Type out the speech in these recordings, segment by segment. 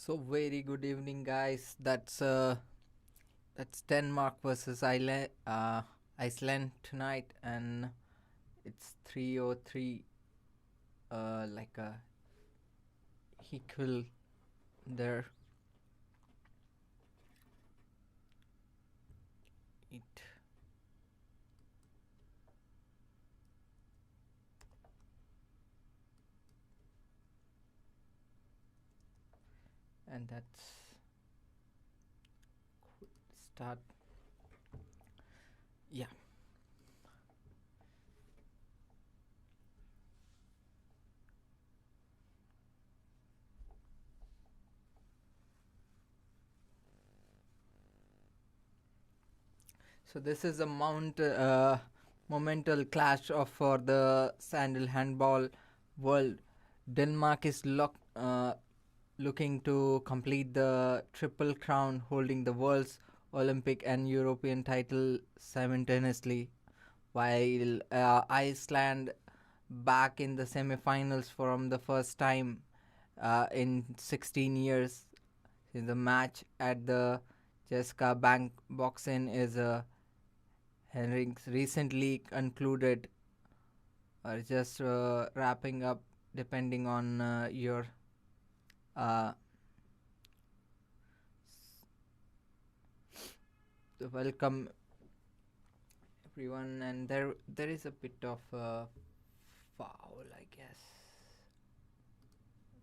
So very good evening, guys. That's Denmark versus Iceland tonight, and it's 3-3, like a equal there. It and that's start. Yeah. So this is a momental clash for the sandal handball world. Denmark is looking to complete the triple crown, holding the world's Olympic and European title simultaneously, while Iceland back in the semi-finals from the first time in 16 years. The match at the Jessica Bank Boxing is Henrik's recently concluded, or just wrapping up, depending on your uh, welcome everyone. And there is a bit of foul, I guess.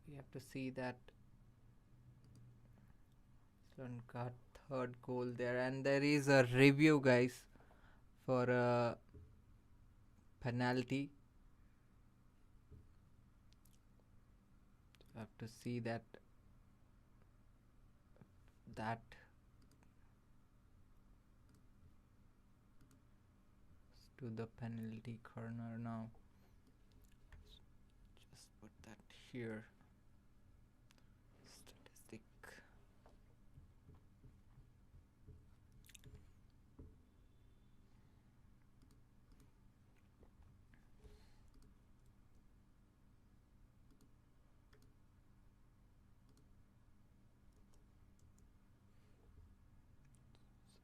We have to see that Sloan got third goal there, and there is a review, guys, for a penalty. You have to see that to the penalty corner now. Just put that here. Statistic.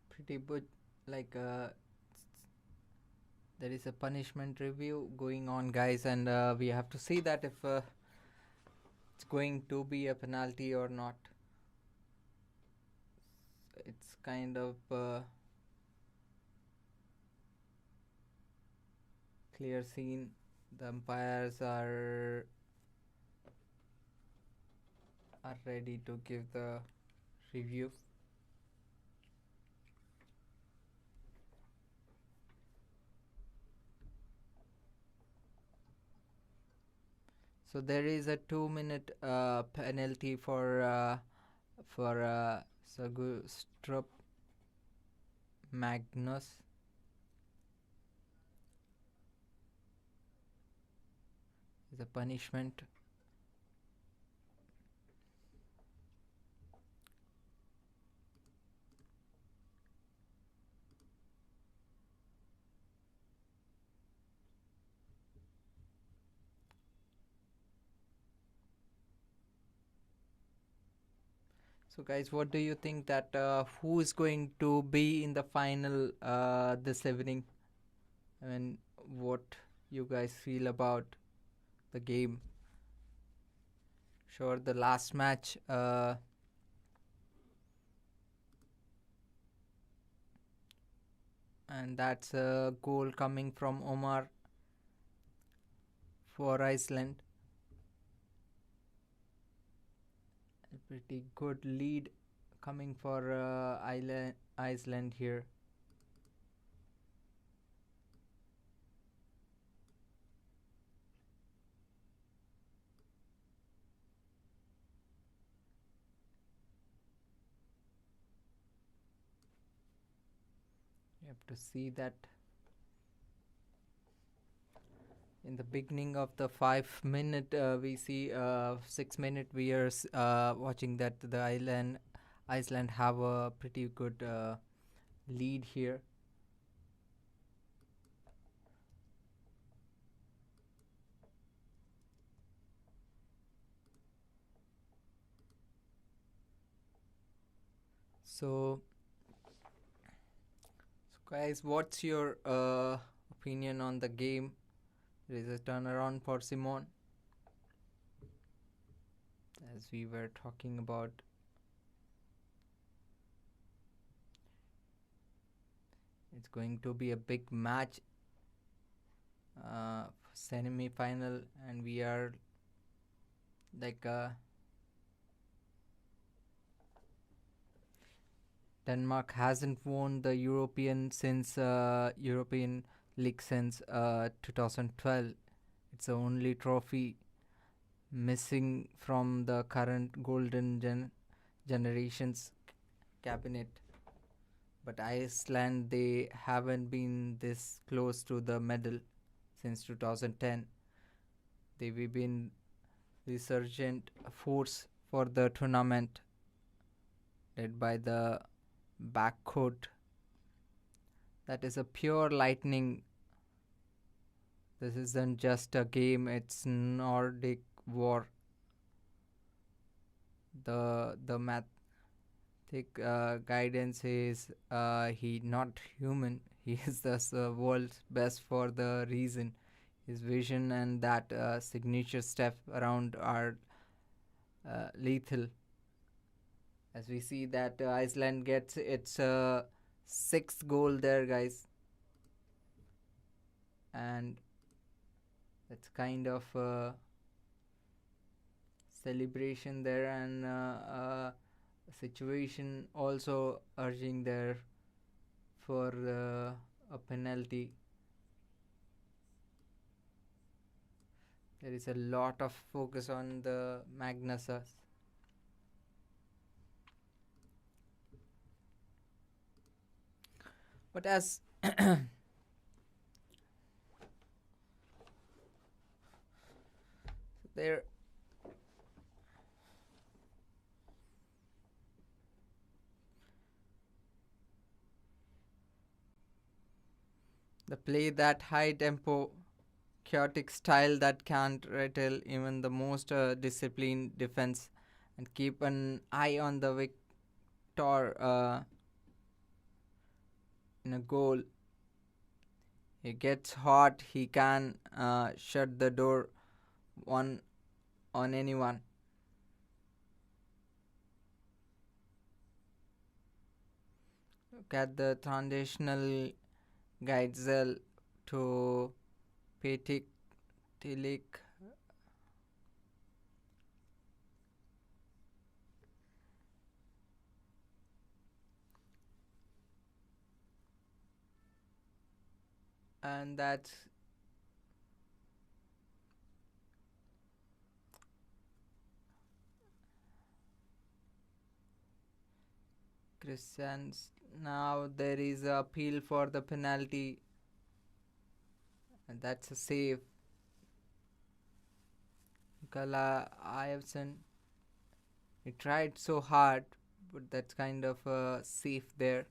Pretty good, like there is a punishment review going on, guys, and we have to see that if it's going to be a penalty or not. It's kind of clear scene. The umpires are ready to give the review. So there is a 2-minute penalty for Sagustrup Magnus. The punishment. So guys, what do you think that who is going to be in the final this evening? I mean, what you guys feel about the game? Sure, the last match and that's a goal coming from Omar for Iceland. A pretty good lead coming for Iceland here. You have to see that in the beginning of the 5 minute we see 6 minute we are watching that the Iceland have a pretty good lead here. So guys, what's your opinion on the game? There is a turnaround for Simon, as we were talking about. It's going to be a big match, semi-final, and we are like Denmark hasn't won the European League since 2012. It's the only trophy missing from the current golden generation's cabinet. But Iceland, they haven't been this close to the medal since 2010. They've been resurgent force for the tournament, led by the backcourt that is a pure lightning. This isn't just a game, it's Nordic war. The mathematic guidance is he not human. He is the world's best for the reason. His vision and that signature step around are lethal. As we see that Iceland gets its sixth goal there, guys, and that's kind of celebration there, and situation also urging there for a penalty. There is a lot of focus on the Magnusas. But as there the play that high tempo chaotic style that can't rattle even the most disciplined defense, and keep an eye on the victor in a goal. He gets hot, he can shut the door on anyone. Look at the transitional Geitzel to Petik Tilik. And that's Christians. Now there is a appeal for the penalty, and that's a save. Kala Iverson, he tried so hard, but that's kind of a safe there.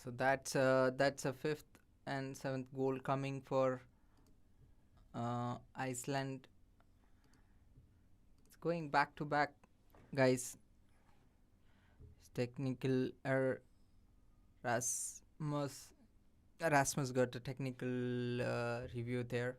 So that's a fifth and seventh goal coming for Iceland. It's going back to back, guys. Technical error. Rasmus got a technical review there.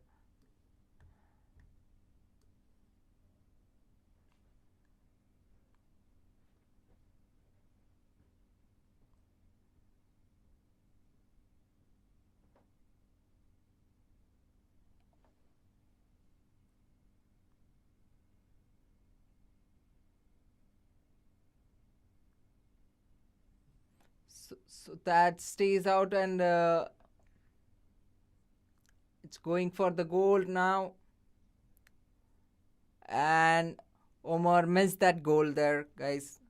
So that stays out, and it's going for the goal now. and Omar missed that goal there, guys.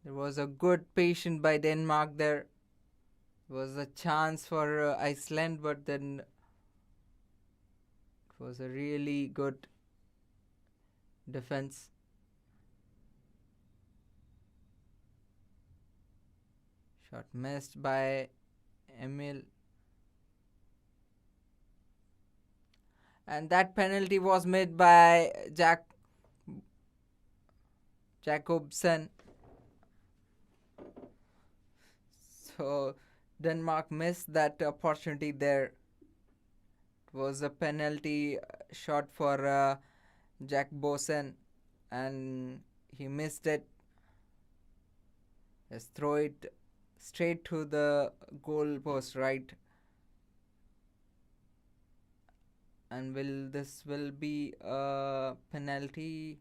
There was a good patience by Denmark there. There was a chance for Iceland, but then it was a really good defense. Shot missed by Emil. And that penalty was made by Jacobsen. So Denmark missed that opportunity there. It was a penalty shot for Jack Bosen, and he missed it. Just throw it straight to the goal post, right? And this will be a penalty?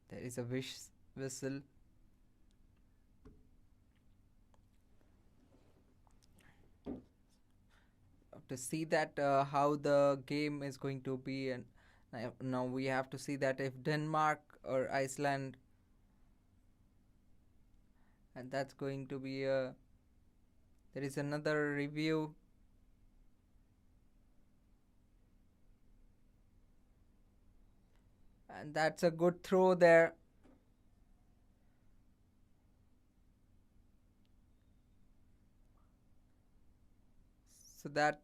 There is a whistle. To see that how the game is going to be, and now we have to see that if Denmark or Iceland, and that's going to be there is another review. And that's a good throw there. So that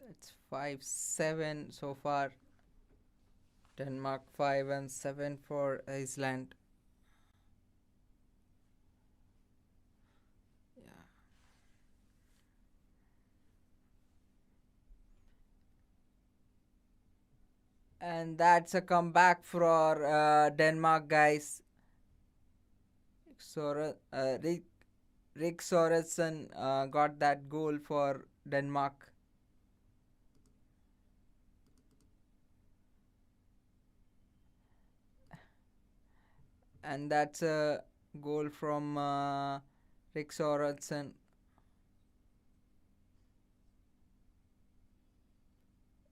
it's 5-7 so far. Denmark 5 and 7 for Iceland. Yeah. And that's a comeback for Denmark, guys. Rick Sorensen got that goal for Denmark. And that's a goal from Rick Sorensen.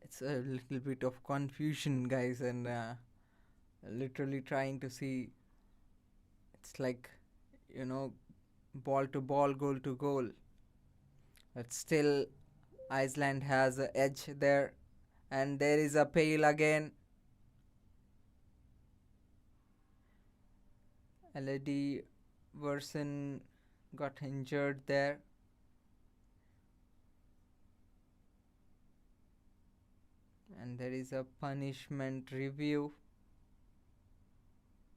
It's a little bit of confusion, guys, and literally trying to see. It's like, ball to ball, goal to goal. But still, Iceland has an edge there. And there is a Pale again. LED Verson got injured there. And there is a punishment review.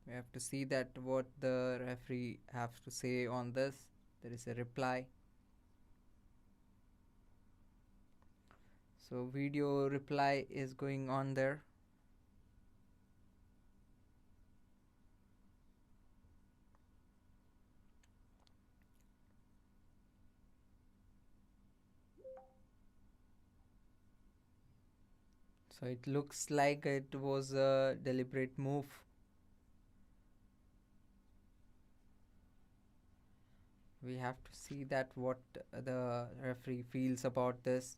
We have to see that what the referee has to say on this. There is a reply. So video reply is going on there. So it looks like it was a deliberate move. We have to see that what the referee feels about this.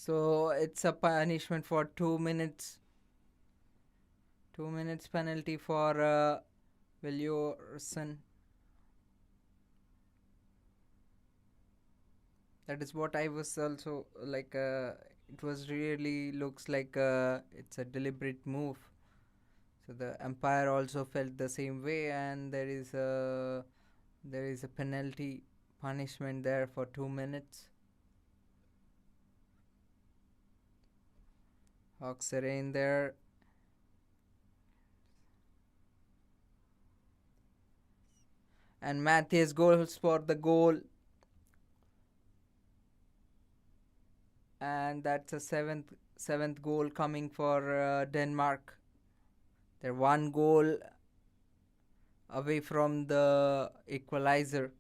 So it's a punishment for 2 minutes. 2 minutes penalty for Williamson. That is what I was also like. It was really looks like it's a deliberate move. So the umpire also felt the same way, and there is a penalty punishment there for 2 minutes. Hawks are in there. And Matthias goes for the goal. And that's a seventh goal coming for Denmark. They're one goal away from the equalizer.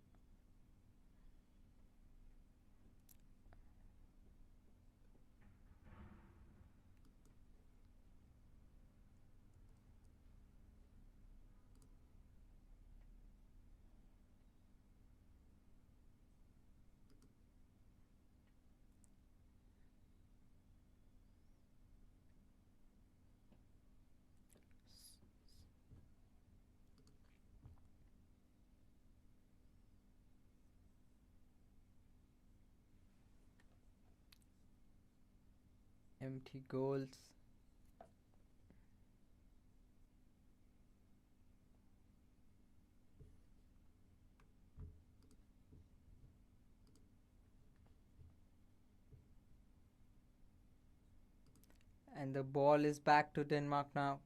Empty goals. And the ball is back to Denmark now.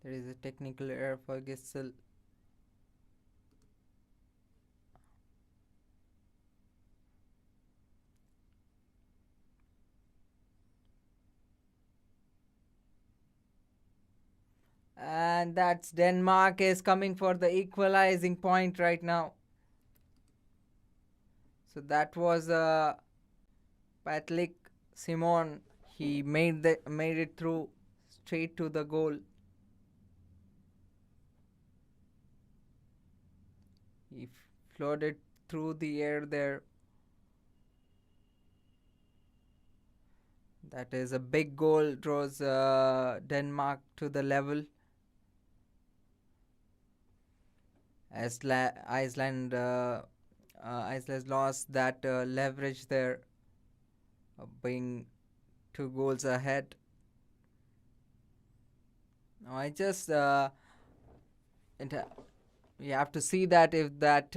There is a technical error for Gissel. And that's Denmark is coming for the equalizing point right now. So that was Patrik Simon. He made it through straight to the goal. He floated through the air there. That is a big goal, draws Denmark to the level. Iceland lost that leverage there, being 2 goals ahead. Now I just you have to see that if that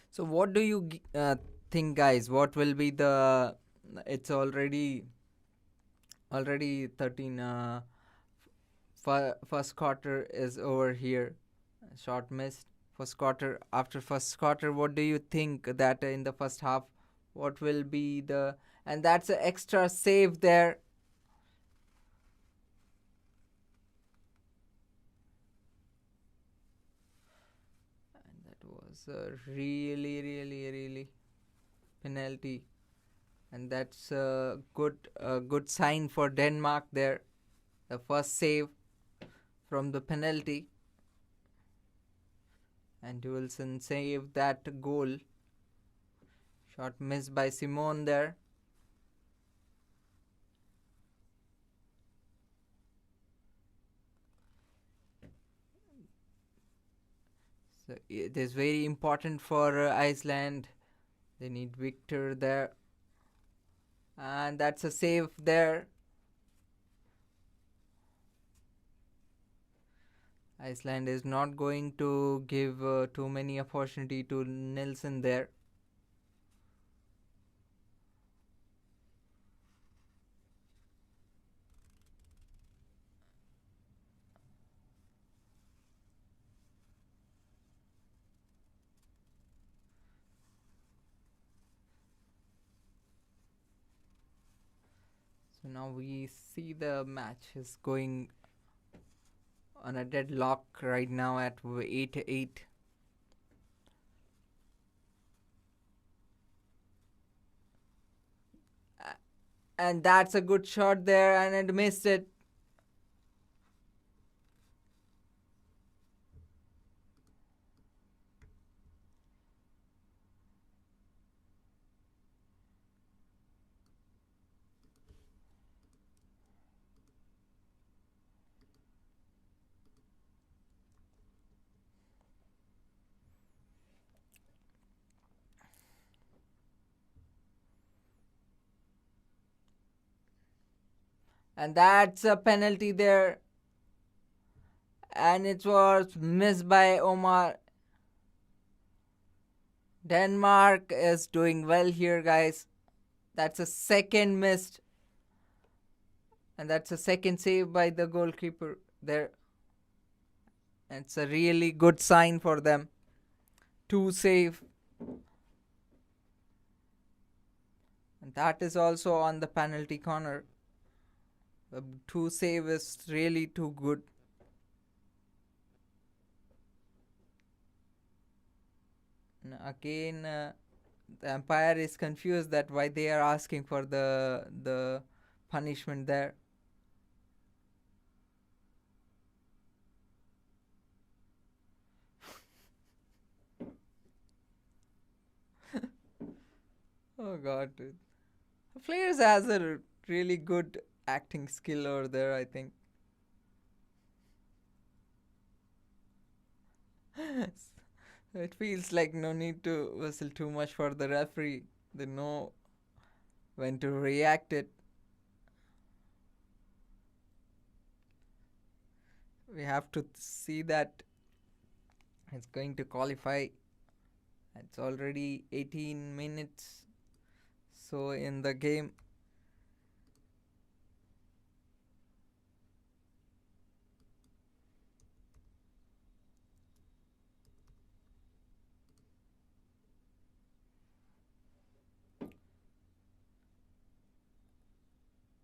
so what do you think, guys? What will be the it's already 13 first quarter is over here. Shot missed. First quarter. After first quarter, what do you think that in the first half, what will be the... And that's an extra save there. And that was a really penalty. And that's a good sign for Denmark there. The first save from the penalty. And Wilson saved that goal. Shot missed by Simon there. So it is very important for Iceland. They need Victor there. And that's a save there. Iceland is not going to give too many opportunity to Nilsson there. So now we see the match is going on a deadlock right now at 8-8. And that's a good shot there, and it missed it. And that's a penalty there. And it was missed by Omar. Denmark is doing well here, guys. That's a second missed. And that's a second save by the goalkeeper there. It's a really good sign for them. 2 save. And that is also on the penalty corner. The 2 save is really too good. And again, the umpire is confused that why they are asking for the punishment there. Oh god, dude. The players has a really good acting skill over there, I think. It feels like no need to whistle too much for the referee. They know when to react it. We have to see that it's going to qualify. It's already 18 minutes so in the game.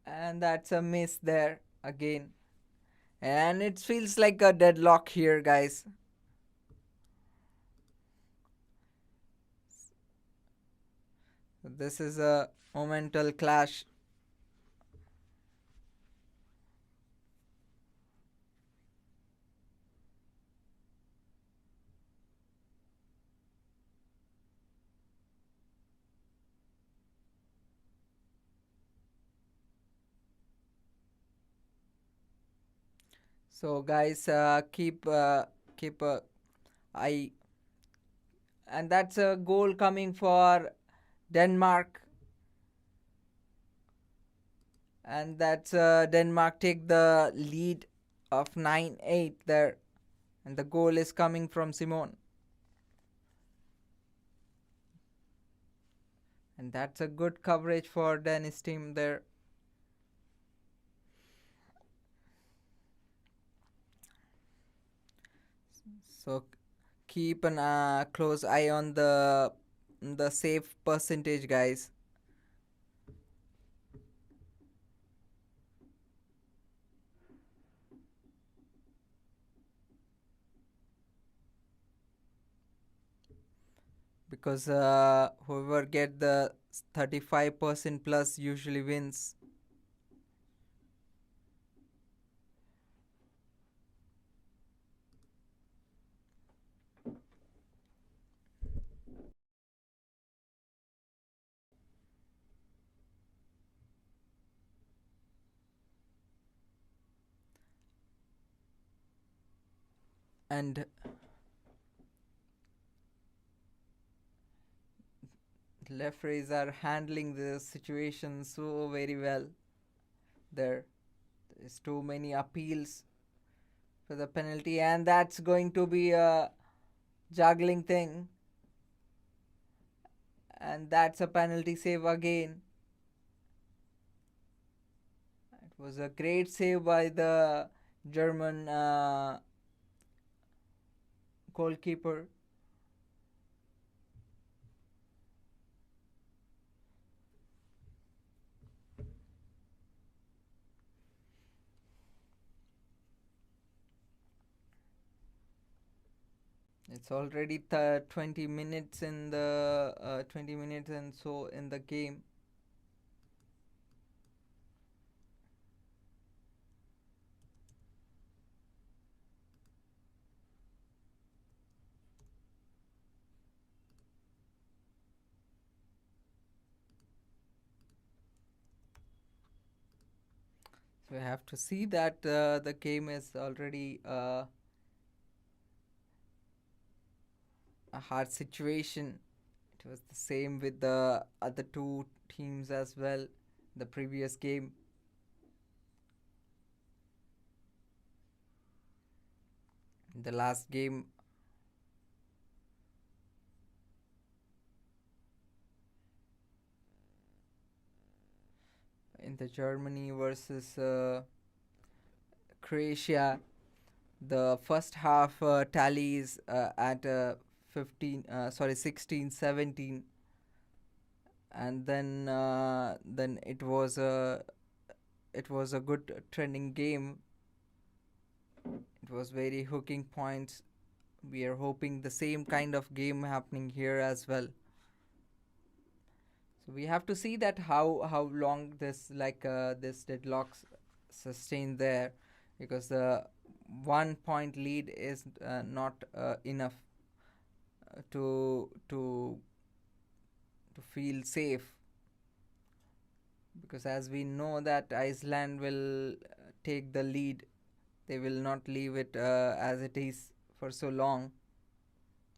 And that's a miss there again. And it feels like a deadlock here, guys. This is a momental clash. So guys, keep eye, and that's a goal coming for Denmark, and that's Denmark take the lead of 9-8 there, and the goal is coming from Simon, and that's a good coverage for Danish team there. So keep an close eye on the save percentage, guys. Because whoever get the 35% plus usually wins. And referees are handling the situation so very well. There's too many appeals for the penalty, and that's going to be a juggling thing, and that's a penalty save again. It was a great save by the German goalkeeper. It's already 20 minutes in the 20 minutes and so in the game. So we have to see that the game is already a hard situation. It was the same with the other two teams as well, the previous game. The last game, in the Germany versus Croatia. The first half tally is at 16-17, and then it was a good trending game. It was very hooking points. We are hoping the same kind of game happening here as well. So we have to see that how long this deadlocks sustain there, because the 1 point lead is not enough to feel safe, because as we know that Iceland will take the lead. They will not leave it as it is for so long.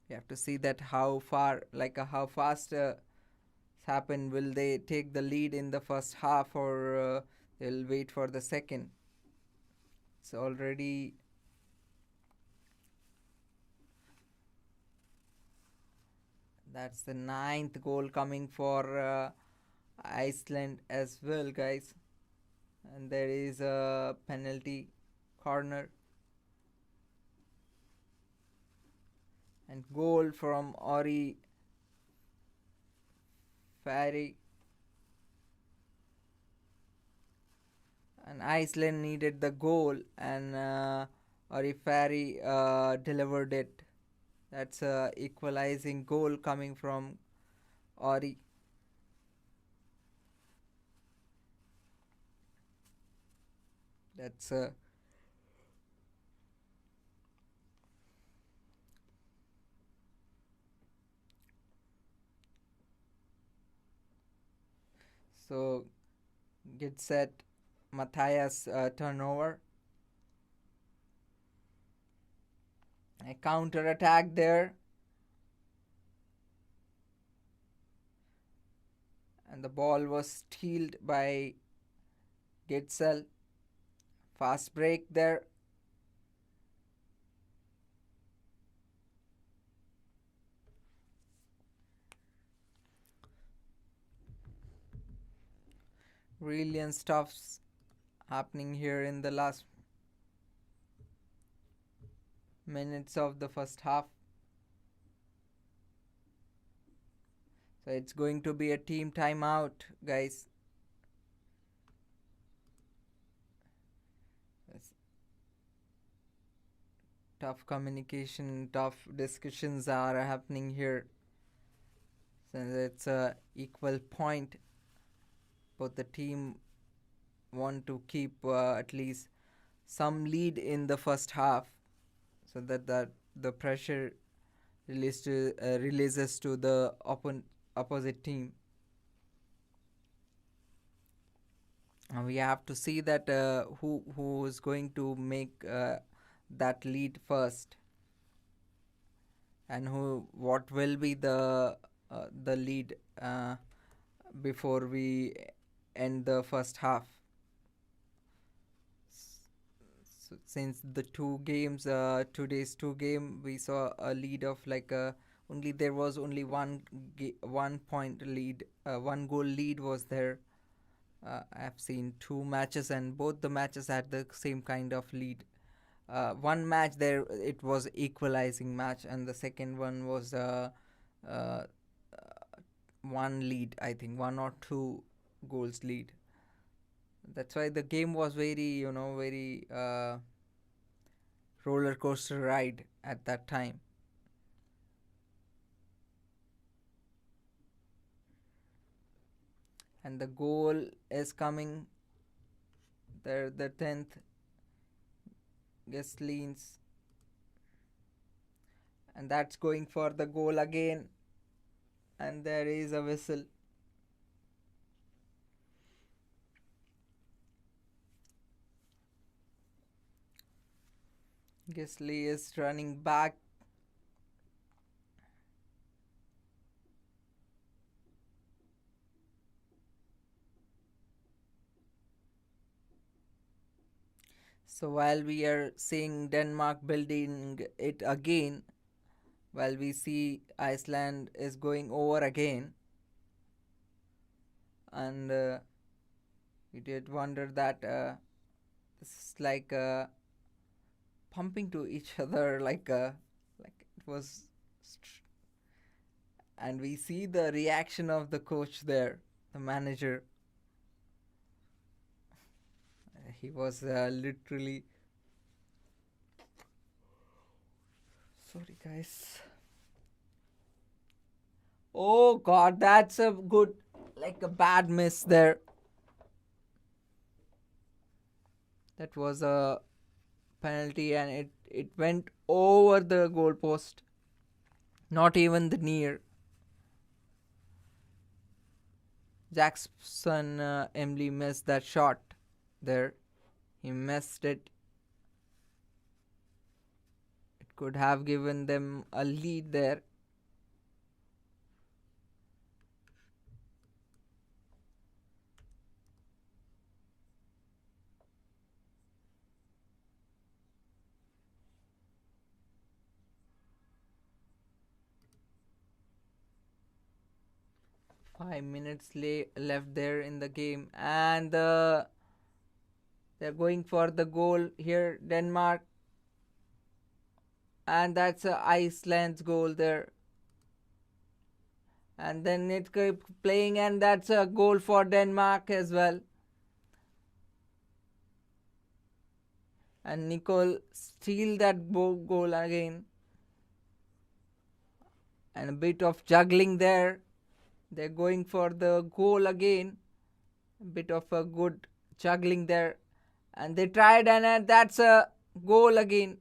We have to see that how fast happen. Will they take the lead in the first half, or they'll wait for the second? It's already that's the 9th goal coming for Iceland as well, guys. And there is a penalty corner and goal from Ori Ferry. And Iceland needed the goal, and Ori Ferry delivered it. That's a equalizing goal coming from Ori. That's so get set. Matthias turnover. A counter attack there. And the ball was stealed by Gitzel. Fast break there. Brilliant stuffs happening here in the last minutes of the first half. So it's going to be a team timeout, guys. Tough communication, tough discussions are happening here. Since it's a equal point, both the team want to keep at least some lead in the first half, so that the pressure releases to the opposite team. And we have to see that who is going to make that lead first, and what will be the lead before we end the first half. So since the today's two game, we saw a lead of there was only one point lead, 1 goal lead was there. I've seen 2 matches, and both the matches had the same kind of lead. One match there, it was equalizing match, and the second one was one lead, I think 1 or 2 goals lead. That's why the game was very roller coaster ride at that time. And the goal is coming there, the 10th. Leans, and that's going for the goal again, and there is a whistle. Gisli is running back. So while we are seeing Denmark building it again, while we see Iceland is going over again, and We did wonder that this is like pumping to each other like it was and we see the reaction of the coach there, the manager. He was literally sorry guys. Oh god, that's a good like a bad miss there. That was a penalty and it went over the goalpost. Not even the near. Jackson Emily missed that shot there. He missed it. It could have given them a lead there. Five minutes left there in the game, and they're going for the goal here, Denmark, and that's Iceland's goal there. And then it kept playing, and that's a goal for Denmark as well. And Nicole steal that goal again. And a bit of juggling there. They're going for the goal again. A bit of a good juggling there. And they tried, and that's a goal again.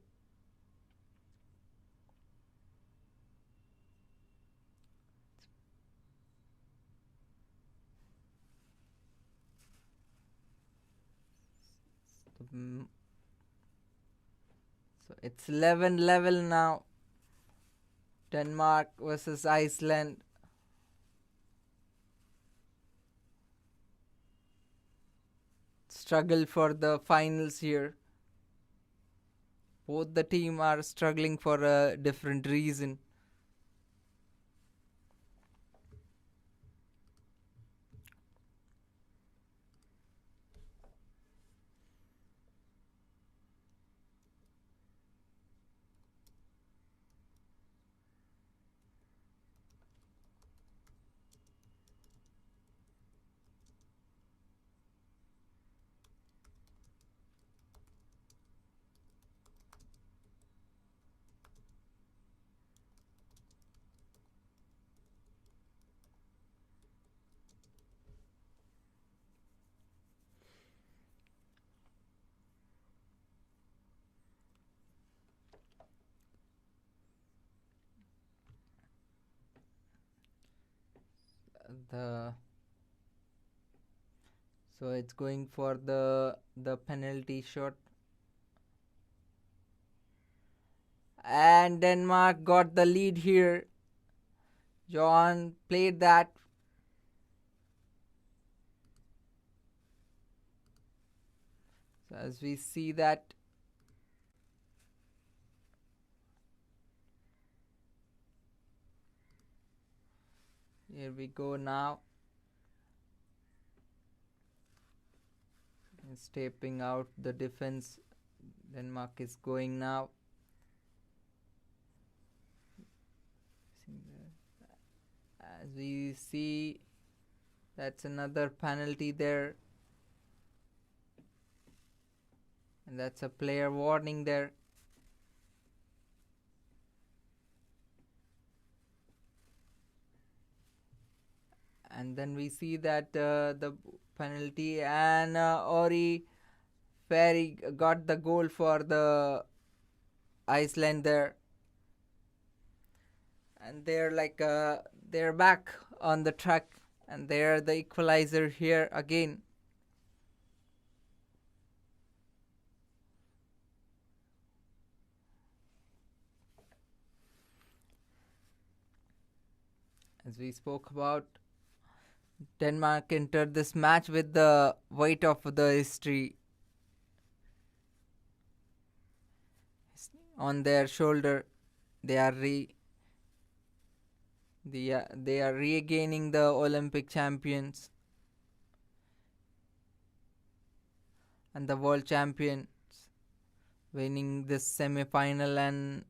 So it's 11-level now. Denmark versus Iceland. Struggle for the finals here. Both the team are struggling for a different reason. So it's going for the penalty shot, and Denmark got the lead here. John played that. So as we see that here we go now. It's taping out the defense. Denmark is going now. As we see, that's another penalty there. And that's a player warning there. And then we see that the penalty, and Ori Ferry got the goal for the Iceland there. And they're back on the track, and they're the equalizer here again. As we spoke about, Denmark entered this match with the weight of the history on their shoulder. They are regaining the Olympic champions. and the world champions, winning this semi-final, and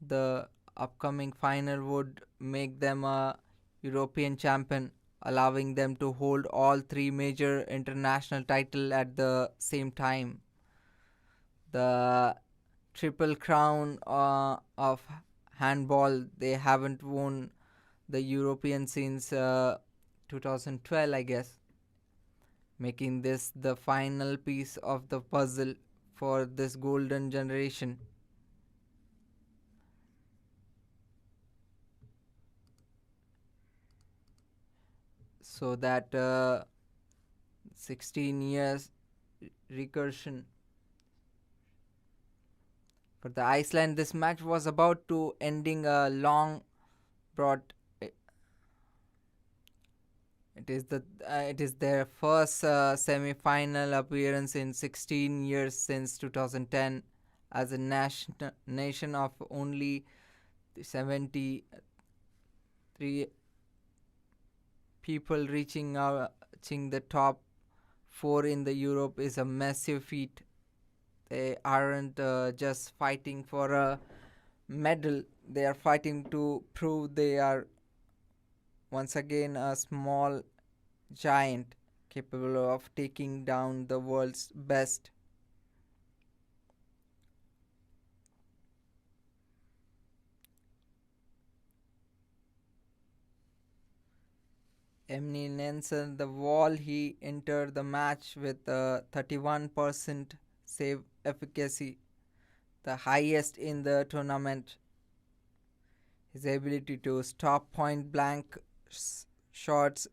the upcoming final would make them a European champion, allowing them to hold all three major international titles at the same time. The triple crown of handball, they haven't won the European since 2012, I guess, making this the final piece of the puzzle for this golden generation. So that 16 years recursion for the Iceland, this match was about to ending a long brought. It is their first semi-final appearance in 16 years since 2010, as a nation of only 73 people reaching the top four in the Europe is a massive feat. They aren't just fighting for a medal; they are fighting to prove they are once again a small giant capable of taking down the world's best. Emily Nansen, the wall, he entered the match with a 31% save efficacy, the highest in the tournament. His ability to stop point blank shots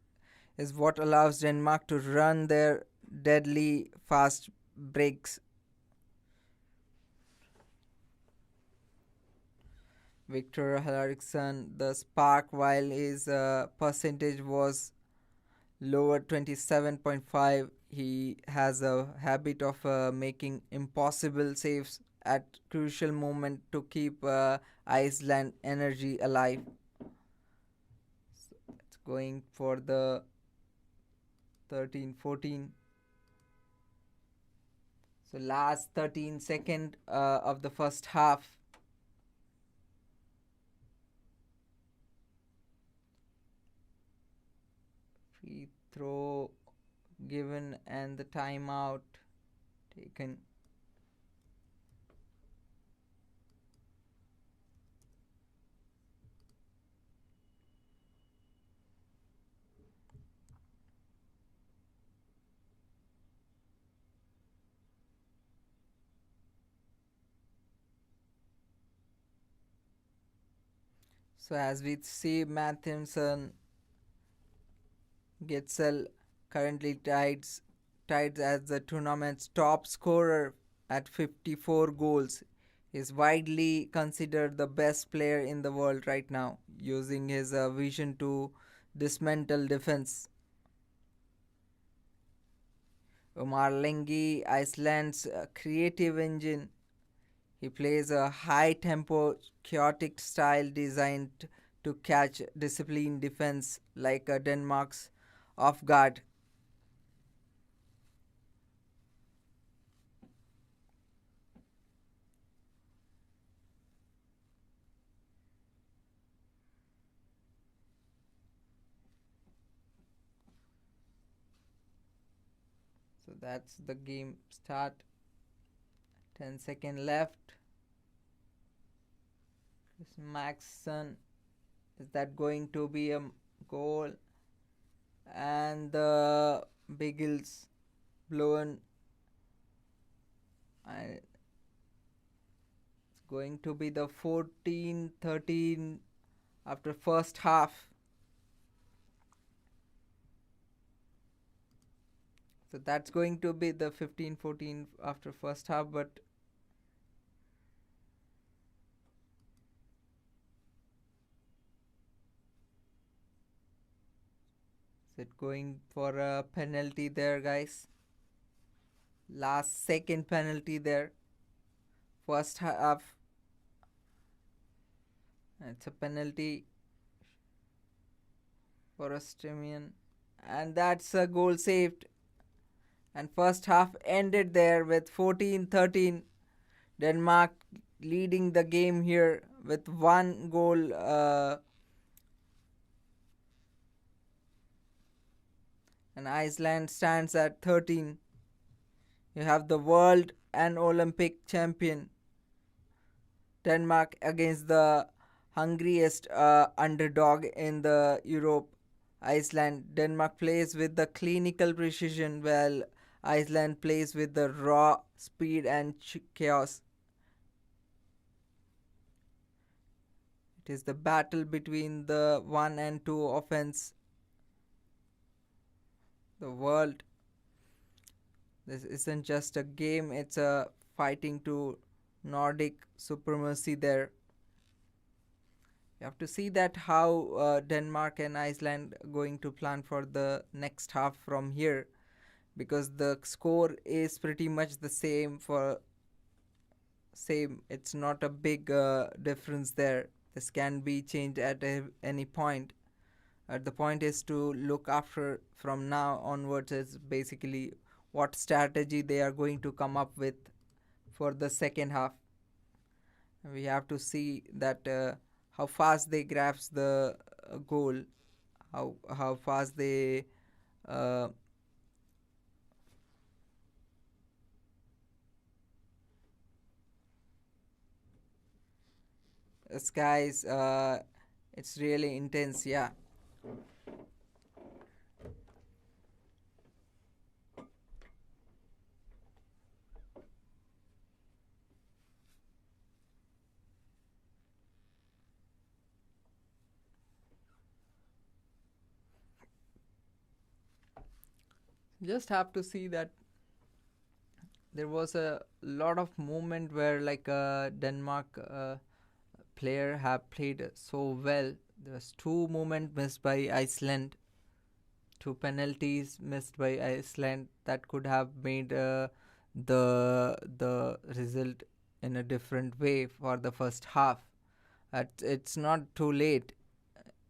is what allows Denmark to run their deadly fast breaks. Victor Henriksson, the spark, while his percentage was lower 27.5, he has a habit of making impossible saves at crucial moment to keep Iceland energy alive. So it's going for the 13-14. So last 13 second of the first half. Free throw given and the timeout taken. So as we see, Matheson Getzel currently tied as the tournament's top scorer at 54 goals. He is widely considered the best player in the world right now, using his vision to dismantle defense. Omar Lengi, Iceland's creative engine. He plays a high tempo, chaotic style designed to catch disciplined defense like Denmark's off guard. So that's the game start. 10-second left. Chris Maxson, is that going to be a goal? And the Beagles blown. And it's going to be the 14-13 after first half. So that's going to be the 15-14 after first half, but is it going for a penalty there, guys? Last second penalty there. First half. It's a penalty for Australian, and that's a goal saved. And first half ended there with 14-13. Denmark leading the game here with one goal. And Iceland stands at 13. You have the world and Olympic champion Denmark against the hungriest underdog in the Europe, Iceland. Denmark plays with the clinical precision while Iceland plays with the raw speed and chaos. It is the battle between the 1 and 2 offense. The world. This isn't just a game, it's a fighting to Nordic supremacy there. You have to see that how Denmark and Iceland going to plan for the next half from here, because the score is pretty much the same for same. It's not a big difference there. This can be changed at any point. The point is to look after from now onwards is basically what strategy they are going to come up with for the second half. We have to see that how fast they grasp the goal, how fast they uh, skies. It's really intense. Yeah. Just have to see that there was a lot of movement where like Denmark player have played so well. There was two movement missed by Iceland, two penalties missed by Iceland that could have made the result in a different way for the first half. It's not too late.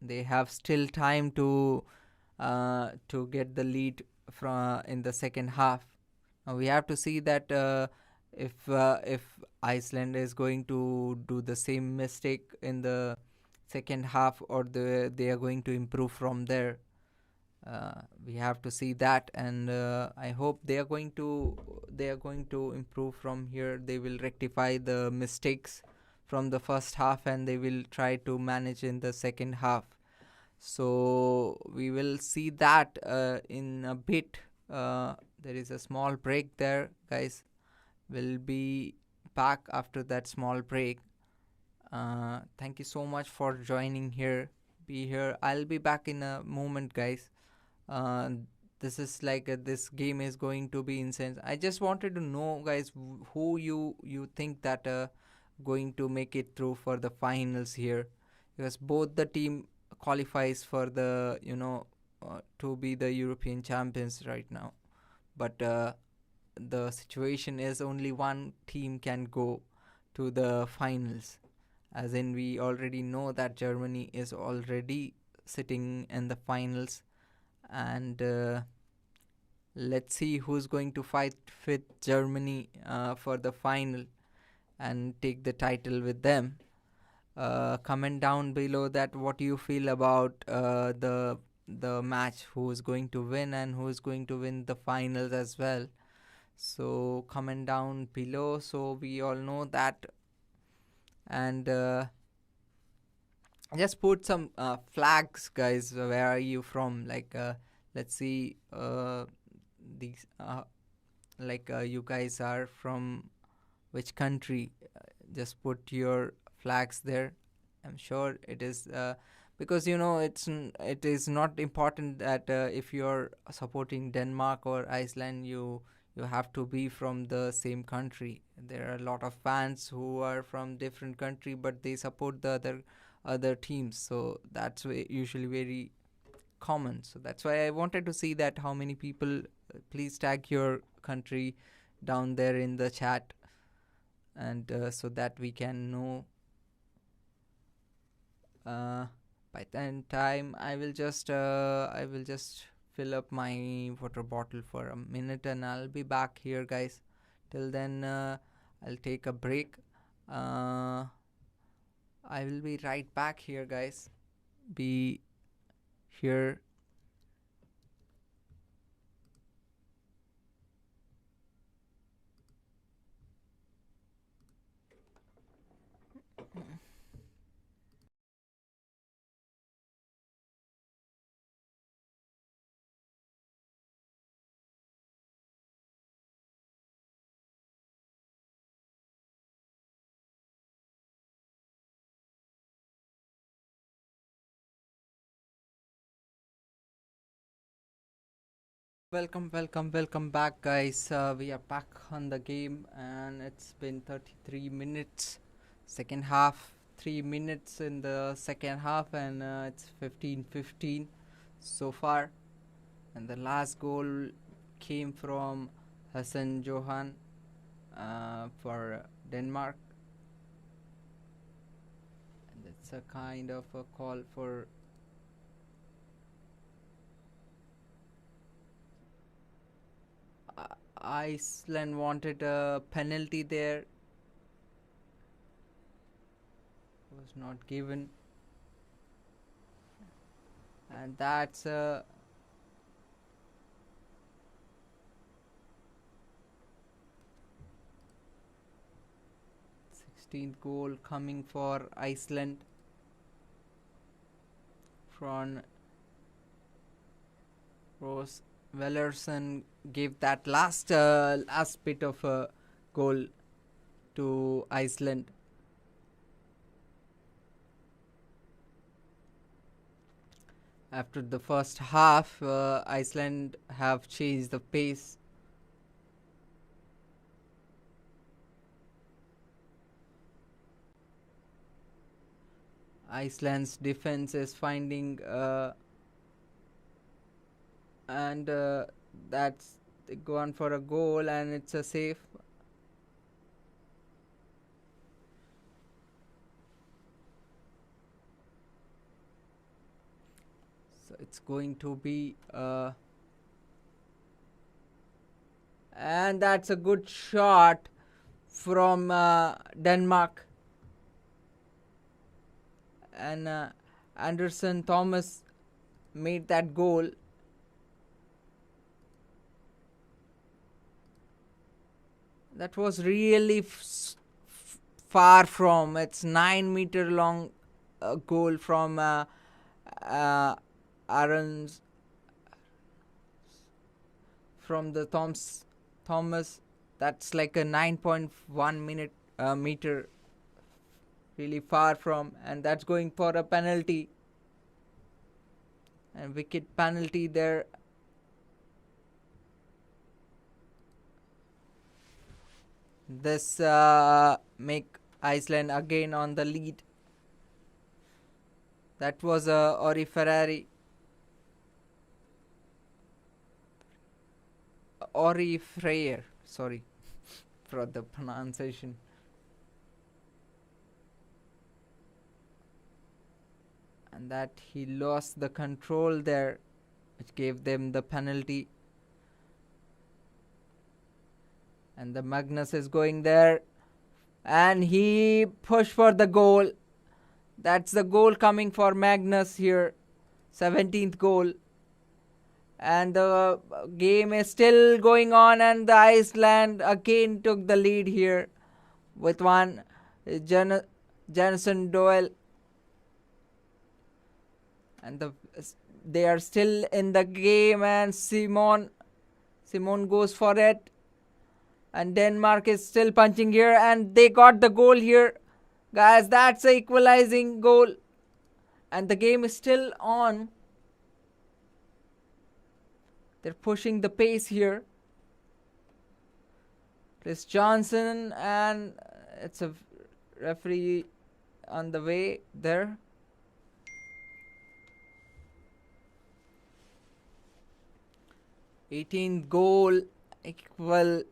They have still time to get the lead from in the second half. Now we have to see that if Iceland is going to do the same mistake in the second half, or they are going to improve from there. We have to see that, and I hope they are going to improve from here. They will rectify the mistakes from the first half, and they will try to manage in the second half. So we will see that in a bit. There is a small break there, guys. We'll be back after that small break. Thank you so much for joining here. Be here. I'll be back in a moment, guys. uh, this is like this game is going to be insane. I just wanted to know, guys, who you think that going to make it through for the finals here, because both the team qualifies for the to be the European champions right now. But the situation is only one team can go to the finals, as in we already know that Germany is already sitting in the finals. And let's see who's going to fight with Germany for the final and take the title with them. Comment down below that what you feel about the match, who is going to win and who is going to win the finals as well. So comment down below so we all know that. And just put some flags, guys. Where are you from? Like let's see these like you guys are from which country. Just put your flags there. I'm sure it is because it is not important that if you're supporting Denmark or Iceland, you have to be from the same country. There are a lot of fans who are from different country, but they support the other teams, so that's usually very common. So that's why I wanted to see that how many people. Please tag your country down there in the chat, and so that we can know. By that time I will just fill up my water bottle for a minute and I'll be back here, guys. Till then, I'll take a break. I will be right back here, guys. Be here. Welcome back, guys. We are back on the game, and it's been 33 minutes. Second half, 3 minutes in the second half, and it's 15-15 so far. And the last goal came from Hassan Johan for Denmark. And it's a kind of a call for Iceland wanted a penalty there. Was not given. And that's a 16th goal coming for Iceland from Rose Wellerson. Gave that last bit of a goal to Iceland. After the first half, Iceland have changed the pace. Iceland's defense is finding and that's gone for a goal, and it's a save. So it's going to be and that's a good shot from Denmark, and Anderson Thomas made that goal. That was really far from. It's 9-meter long goal from Aaron's from the Thomas. That's like a 9.1 meter, really far from, and that's going for a penalty. And wicket penalty there. This make Iceland again on the lead. That was Ori Ferrari. Ori Freyr, sorry for the pronunciation. And that he lost the control there, which gave them the penalty. And the Magnus is going there, and he pushed for the goal. That's the goal coming for Magnus here, 17th goal. And the game is still going on, and the Iceland again took the lead here with one Jonathan Doyle. And they are still in the game, and Simon goes for it. And Denmark is still punching here, and they got the goal here. Guys, that's an equalizing goal. And the game is still on. They're pushing the pace here. Chris Johnson, and it's a referee on the way there. Eighteenth goal equal.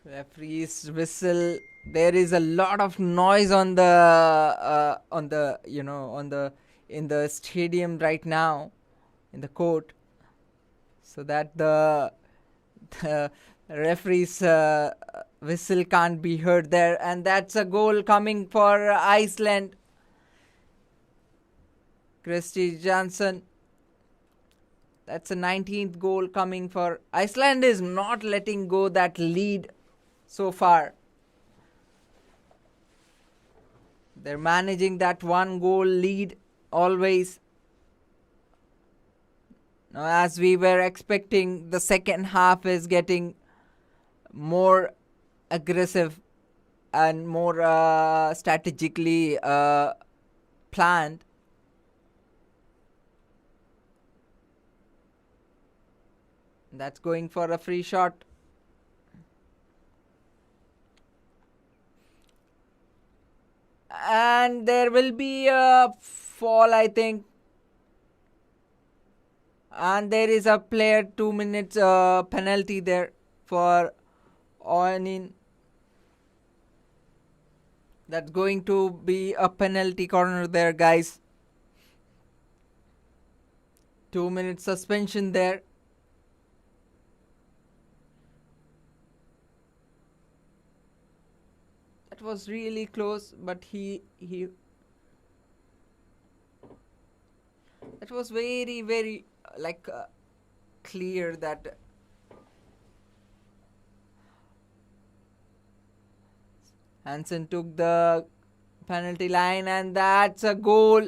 Referee's whistle. There is a lot of noise on the on the in the stadium right now, in the court, so that the referee's whistle can't be heard there, and that's a goal coming for Iceland. Christy Jansson. That's a 19th goal coming for Iceland. Is not letting go that lead so far. They're managing that 1 goal lead always. Now, as we were expecting, the second half is getting more aggressive and more strategically planned. That's going for a free shot. And there will be a fall, I think. And there is a player 2 minutes penalty there for Oinin. That's going to be a penalty corner there, guys. 2 minutes suspension there. That was really close, but he that was very, very clear that Hansen took the penalty line, and that's a goal.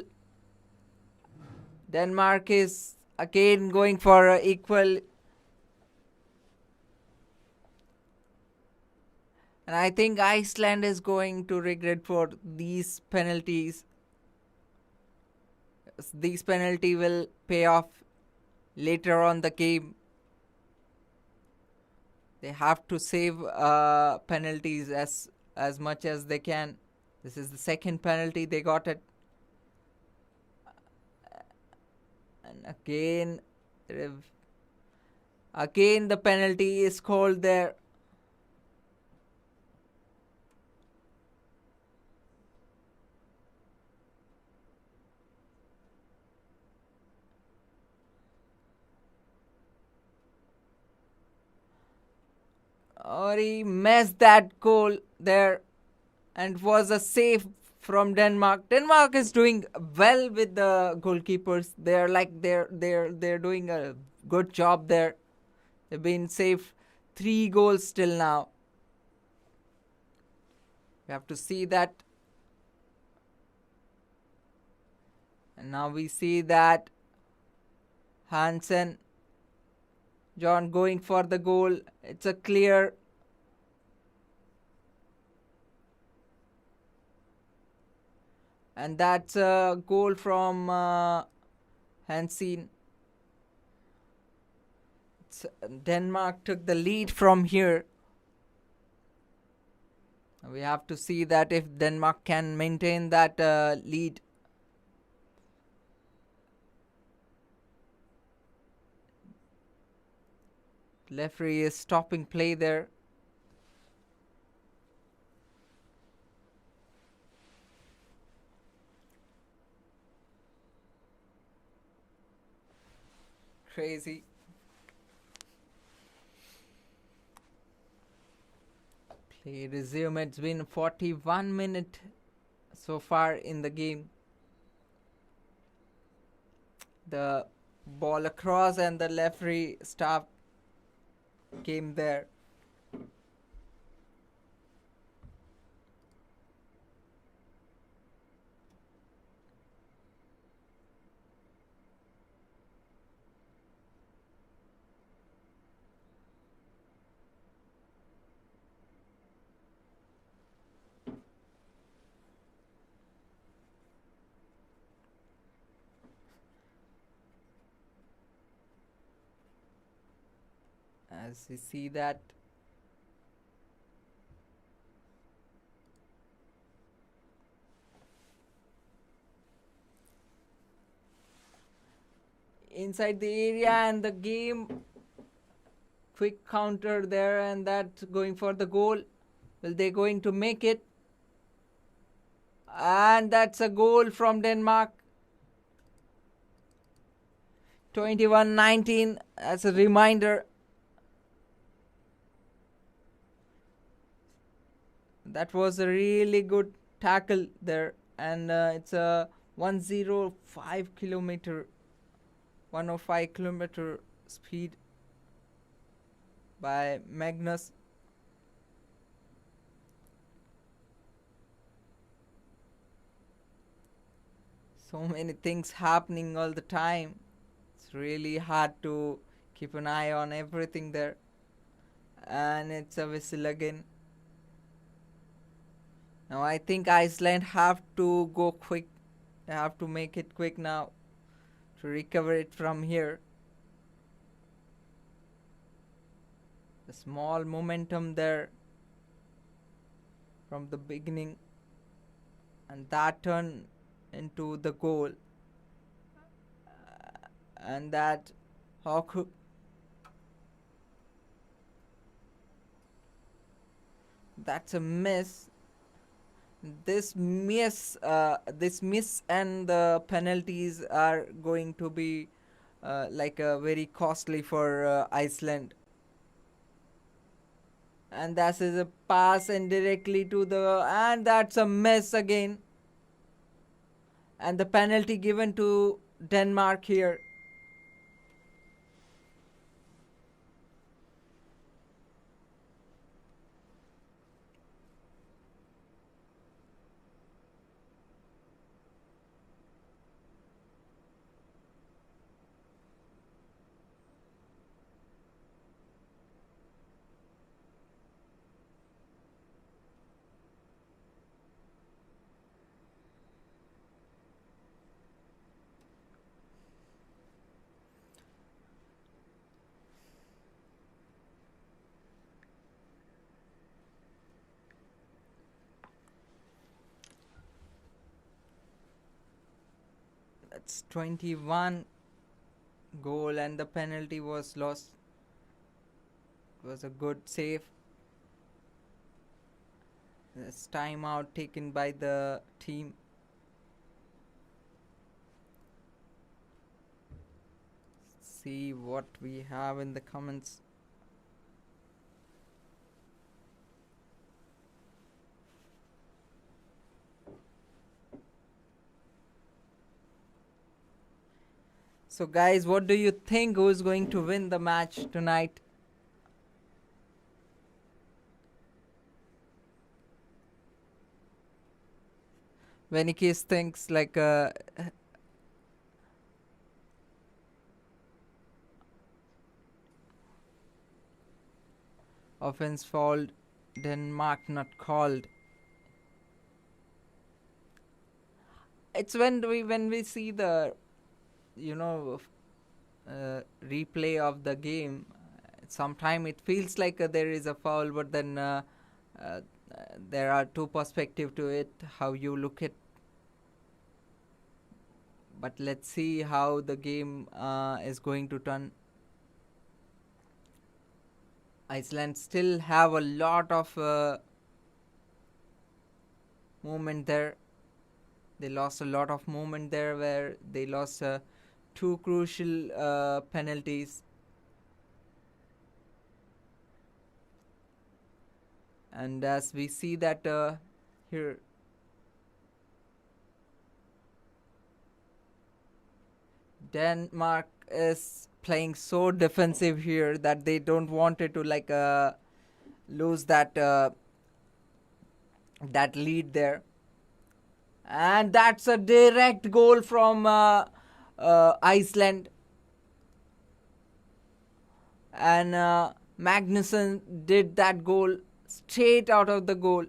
Denmark is again going for equal. And I think Iceland is going to regret for these penalties. These penalty will pay off later on the game. They have to save penalties as much as they can. This is the second penalty they got it. And again the penalty is called there. Or he missed that goal there, and it was a save from Denmark. Denmark is doing well with the goalkeepers. They're doing a good job there. They've been saved 3 goals till now. We have to see that. And now we see that Hansen, John going for the goal. It's a clear. And that's a goal from Hansen. Denmark took the lead from here. We have to see that if Denmark can maintain that lead. Referee is stopping play there. Crazy. Play resume. It's been 41 minutes so far in the game. The ball across and the referee staff came there. As you see that inside the area, and the game quick counter there, and that going for the goal. Will they going to make it? And that's a goal from Denmark. 21-19 as a reminder. That was a really good tackle there, and it's a 105 kilometer speed by Magnus. So many things happening all the time. It's really hard to keep an eye on everything there. And it's a whistle again. Now I think Iceland have to go quick. They have to make it quick now to recover it from here. The small momentum there from the beginning, and that turn into the goal, and that Hawk that's a miss. This miss and the penalties are going to be very costly for Iceland. And that is a pass and directly to the, and that's a miss again. And the penalty given to Denmark here. That's 21 goal, and the penalty was lost. It was a good save. This timeout taken by the team. See what we have in the comments. So guys, what do you think, who is going to win the match tonight? Venikis thinks like offense fouled, Denmark not called. It's when we see the replay of the game, sometimes it feels like there is a foul, but then there are two perspectives to it, how you look at. But let's see how the game is going to turn. Iceland still have a lot of movement there. They lost a lot of movement there, where they lost two crucial penalties. And as we see that here, Denmark is playing so defensive here that they don't want it to lose that lead there. And that's a direct goal from Iceland. And Magnusson did that goal straight out of the goal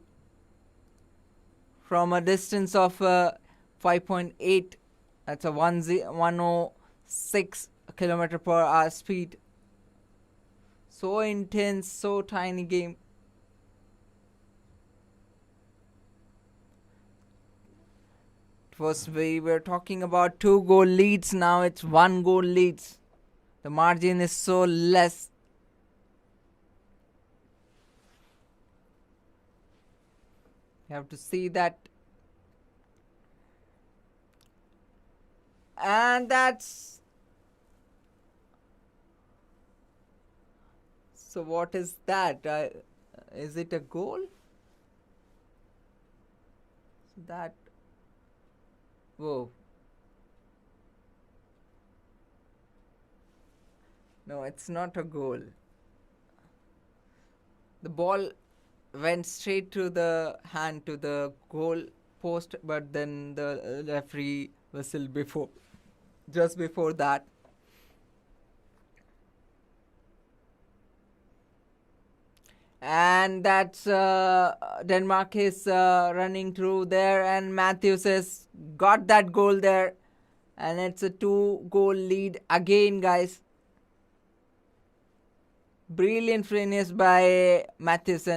from a distance of 5.8. That's a 106 kilometer per hour speed. So intense, so tiny game. First we were talking about 2 goal leads, now it's 1 goal leads. The margin is so less. You have to see that. And that's... So what is that? Is it a goal? That... Whoa. No, it's not a goal. The ball went straight to the hand to the goal post, but then the referee whistled just before that. And that's Denmark is running through there, and Matthews has got that goal there, and it's a 2-goal lead again, guys. Brilliant finish by Matthews.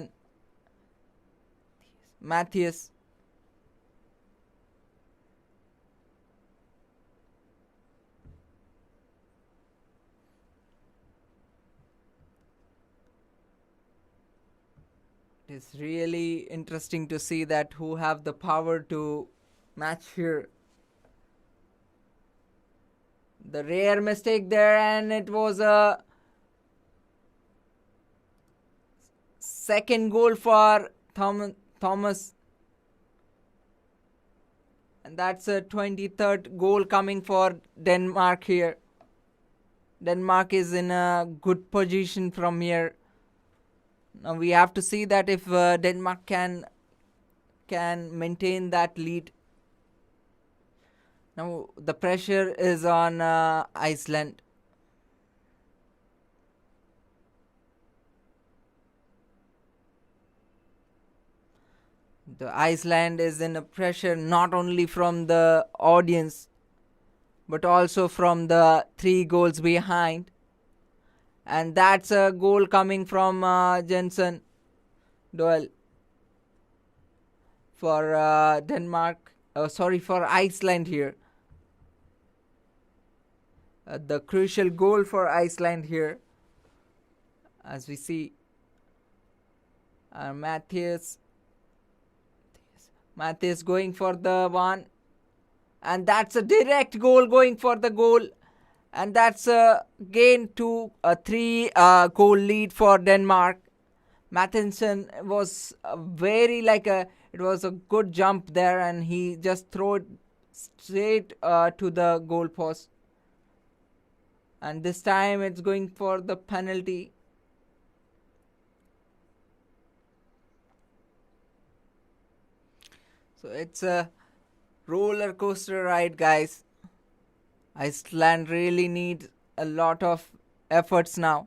It's really interesting to see that who have the power to match here. The rare mistake there, and it was a second goal for Thomas. And that's a 23rd goal coming for Denmark here. Denmark is in a good position from here. Now we have to see that if Denmark can maintain that lead. Now the pressure is on Iceland. The Iceland is in a pressure not only from the audience but also from the 3 goals behind. And that's a goal coming from Jensen Doyle for Denmark. For Iceland here. The crucial goal for Iceland here, as we see. Matthews going for the one, and that's a direct goal going for the goal, and that's again 3 goal lead for Denmark. Mattinson was it was a good jump there, and he just threw it straight to the goal post. And this time it's going for the penalty. So it's a roller coaster ride, guys. Iceland really needs a lot of efforts now.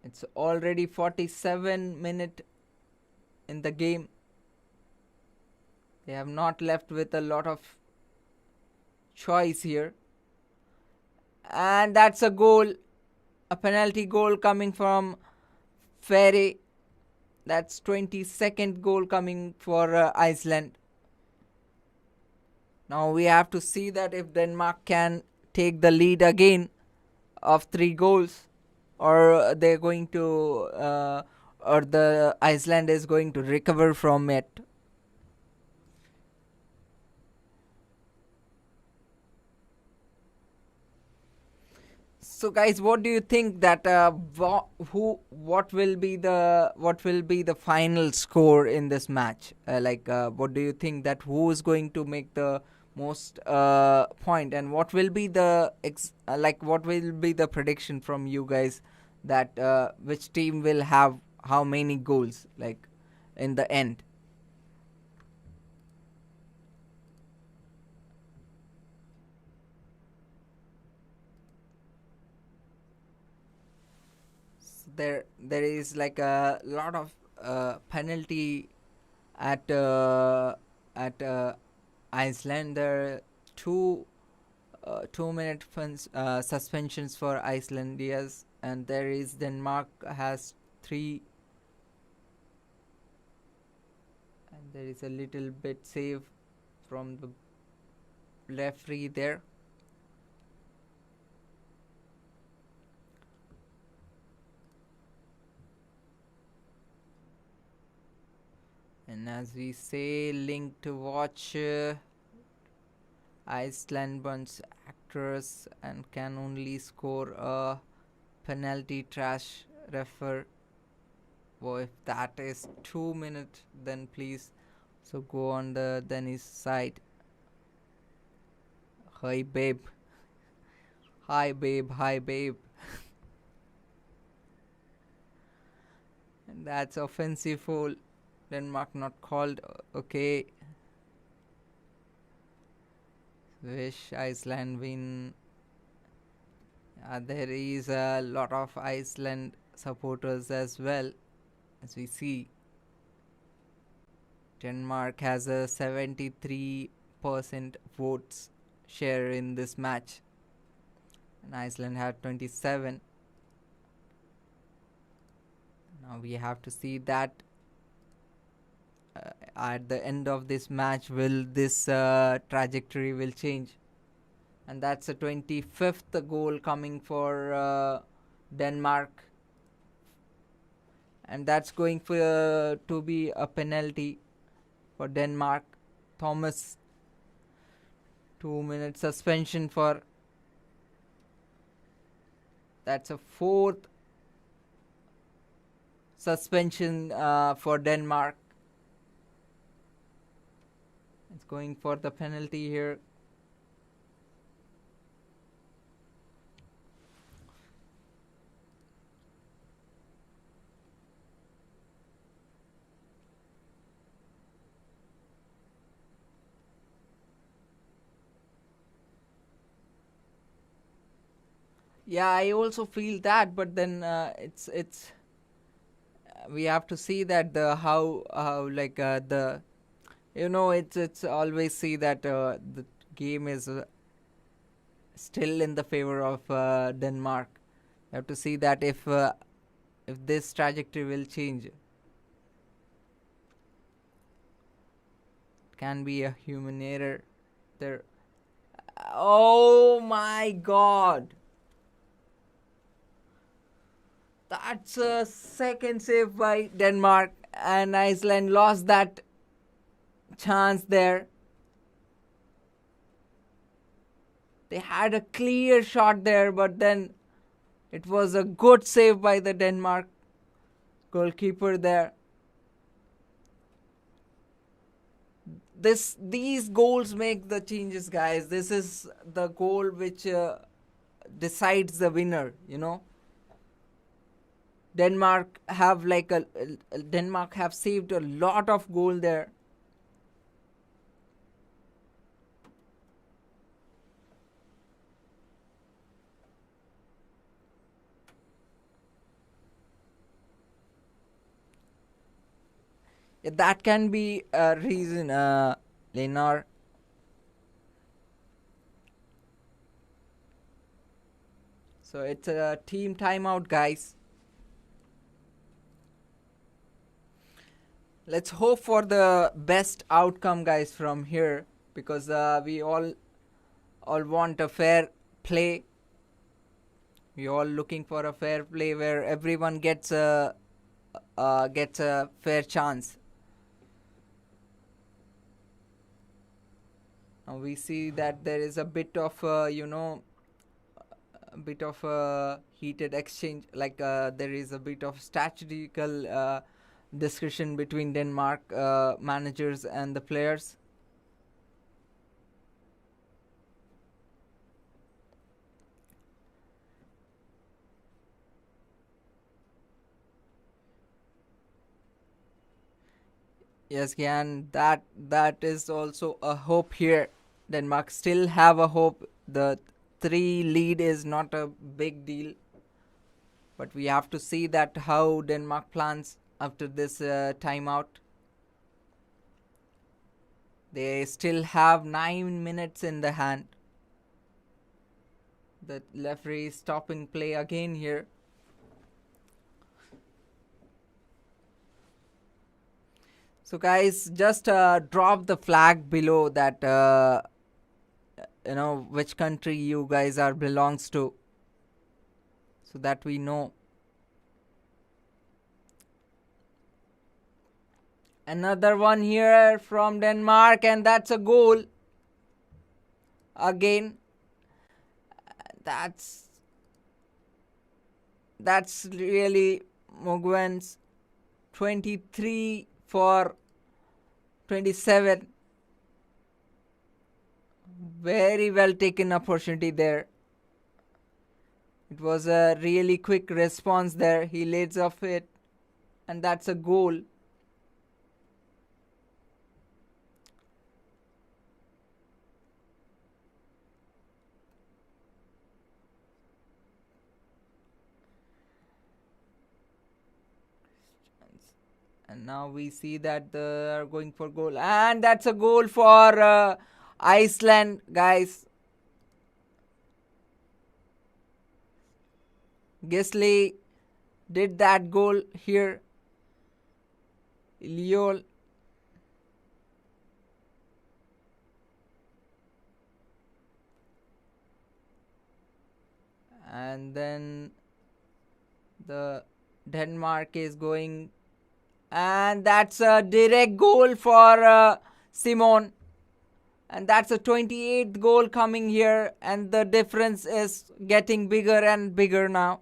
It's already 47 minutes in the game. They have not left with a lot of choice here. And that's a goal, a penalty goal coming from Ferry. That's 22nd goal coming for Iceland. Now we have to see that if Denmark can take the lead again of 3 goals, or they're going to or the Iceland is going to recover from it. So guys, what do you think that what will be the final score in this match? What do you think that who is going to make the most point, and what will be the what will be the prediction from you guys that which team will have how many goals in the end? There is a lot of penalty at Iceland. There are 2 minute suspensions for Iceland, yes, and there is Denmark has 3, and there is a little bit save from the referee there. And as we say, link to watch Iceland bunch actors and can only score a penalty trash refer. Well, if that is 2 minutes, then please so go on the Dennis side. Hi babe. Hi babe, hi babe. And that's offensive foul. Denmark not called. Okay. Wish Iceland win. There is a lot of Iceland supporters as well, as we see. Denmark has a 73% votes share in this match, and Iceland had 27. Now we have to see that at the end of this match will this trajectory will change. And that's a 25th goal coming for Denmark, and that's going for to be a penalty for Denmark. Thomas, 2-minute suspension for. That's a 4th suspension for Denmark. It's going for the penalty here. Yeah, I also feel that, but then it's we have to see that the how like the it's always see that the game is still in the favor of Denmark. You have to see that if this trajectory will change. It can be a human error there. Oh my god, that's a second save by Denmark, and Iceland lost that chance there. They had a clear shot there, but then it was a good save by the Denmark goalkeeper there. These goals make the changes, guys. This is the goal which decides the winner, Denmark have Denmark have saved a lot of goal there. That can be a reason, Lenar. So it's a team timeout, guys. Let's hope for the best outcome, guys, from here, because we all want a fair play. We all looking for a fair play where everyone gets a fair chance. Now we see that there is a bit of heated exchange, there is a bit of strategical discussion between Denmark managers and the players. Yes, Gyan, that is also a hope here. Denmark still have a hope. The 3 lead is not a big deal, but we have to see that how Denmark plans after this timeout. They still have 9 minutes in the hand. The referee is stopping play again here. So guys, just drop the flag below that which country you guys are belongs to, so that we know. Another one here from Denmark, and that's a goal. Again, that's really Mogwen's 23 for 27. Very well taken opportunity there. It was a really quick response there. He lays off it, and that's a goal. And now we see that they are going for goal. And that's a goal for Iceland, guys. Gisli did that goal here. Liol. And then the Denmark is going, and that's a direct goal for Simon, and that's a 28th goal coming here, and the difference is getting bigger and bigger now.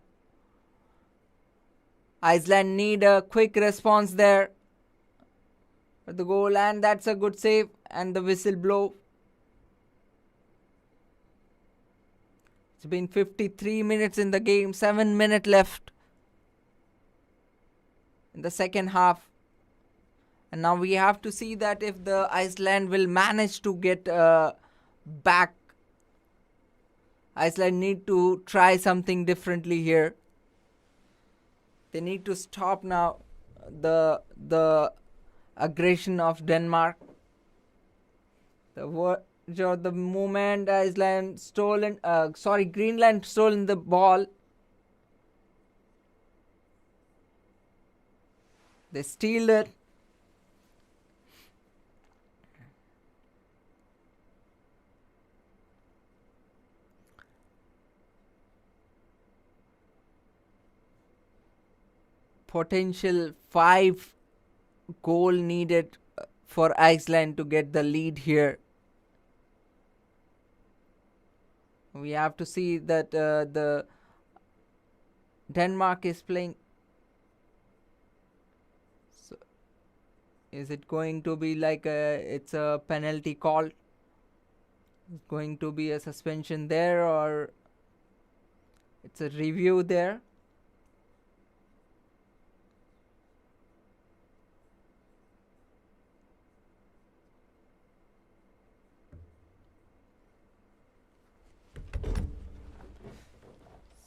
Iceland need a quick response there for the goal, and that's a good save, and the whistle blow. It's been 53 minutes in the game, 7 minutes left in the second half. And now we have to see that if the Iceland will manage to get back. Iceland need to try something differently here. They need to stop now the aggression of Denmark. The moment Greenland stolen the ball. They steal it. Potential 5 goal needed for Iceland to get the lead here. We have to see that the Denmark is playing. So is it going to be like it's a penalty call? Is going to be a suspension there, or it's a review there?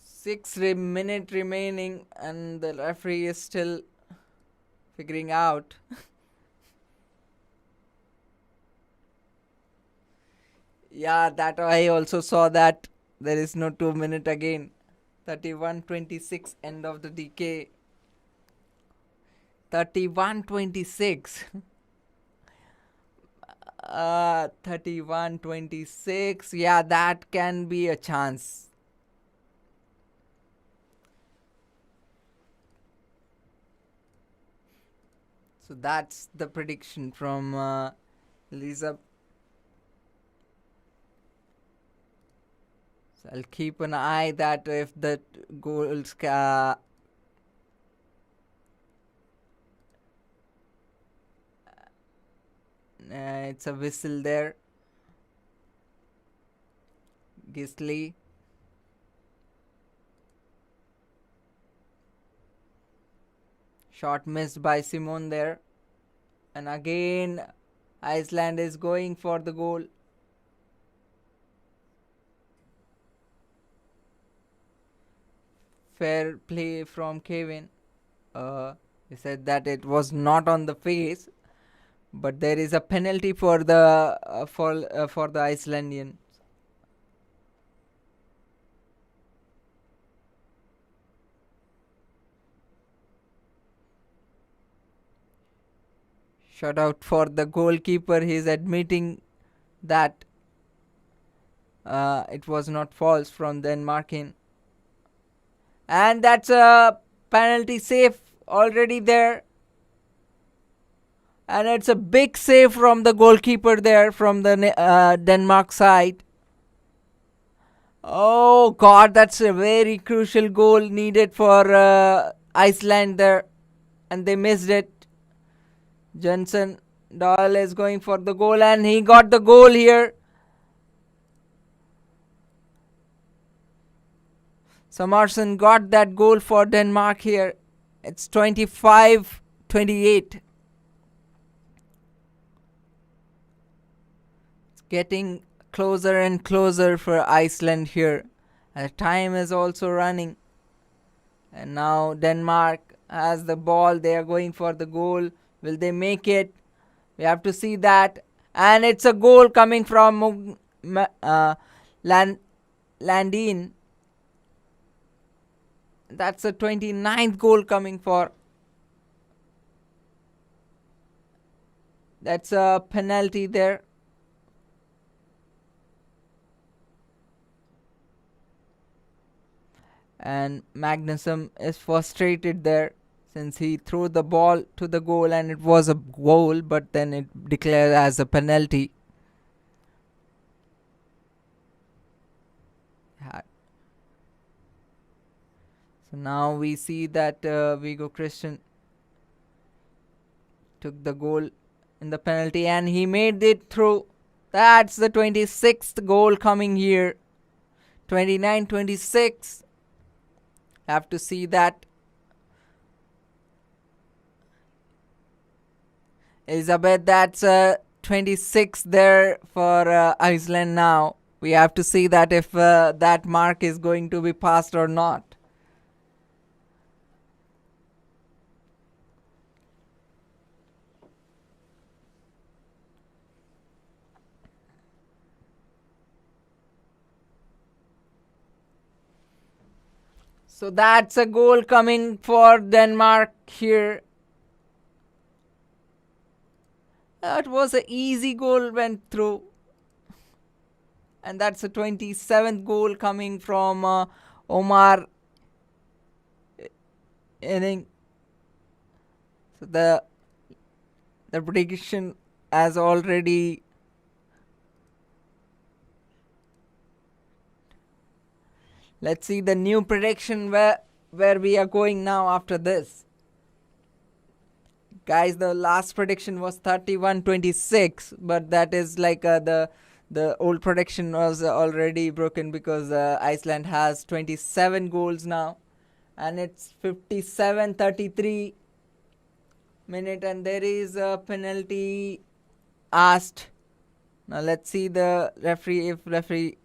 Six minutes remaining, and the referee is still figuring out. Yeah, that I also saw that there is no 2 minute again. 31-26, end of the DK. 31-26. 31-26. Yeah, that can be a chance. So that's the prediction from Lisa. So I'll keep an eye that if the goals it's a whistle there. Gisli. Shot missed by Simon there. And again, Iceland is going for the goal. Fair play from Kevin. He said that it was not on the face, but there is a penalty for the Icelandian. Shout out for the goalkeeper. He is admitting that it was not false from Denmark. And that's a penalty save already there. And it's a big save from the goalkeeper there from the Denmark side. Oh God, that's a very crucial goal needed for Iceland there, and they missed it. Johnson Doyle is going for the goal, and he got the goal here. Samarson got that goal for Denmark here. It's 25-28. It's getting closer and closer for Iceland here. And the time is also running. And now Denmark has the ball. They are going for the goal. Will they make it? We have to see that. And it's a goal coming from Landin. That's a 29th goal coming for. That's a penalty there. And Magnusson is frustrated there since he threw the ball to the goal and it was a goal, but then it declared as a penalty. So now we see that Viggo Christian took the goal in the penalty and he made it through. That's the 26th goal coming here. 29-26. Have to see that. Elizabeth, that's 26 there for Iceland now. We have to see that if that mark is going to be passed or not. So that's a goal coming for Denmark here. That was an easy goal went through. And that's a 27th goal coming from Omar inning. So the prediction has already let's see the new prediction where we are going now after this. Guys, the last prediction was 31-26, but that is like the old prediction was already broken because Iceland has 27 goals now, and it's 57-33 minute, and there is a penalty asked. Now let's see the referee if referee.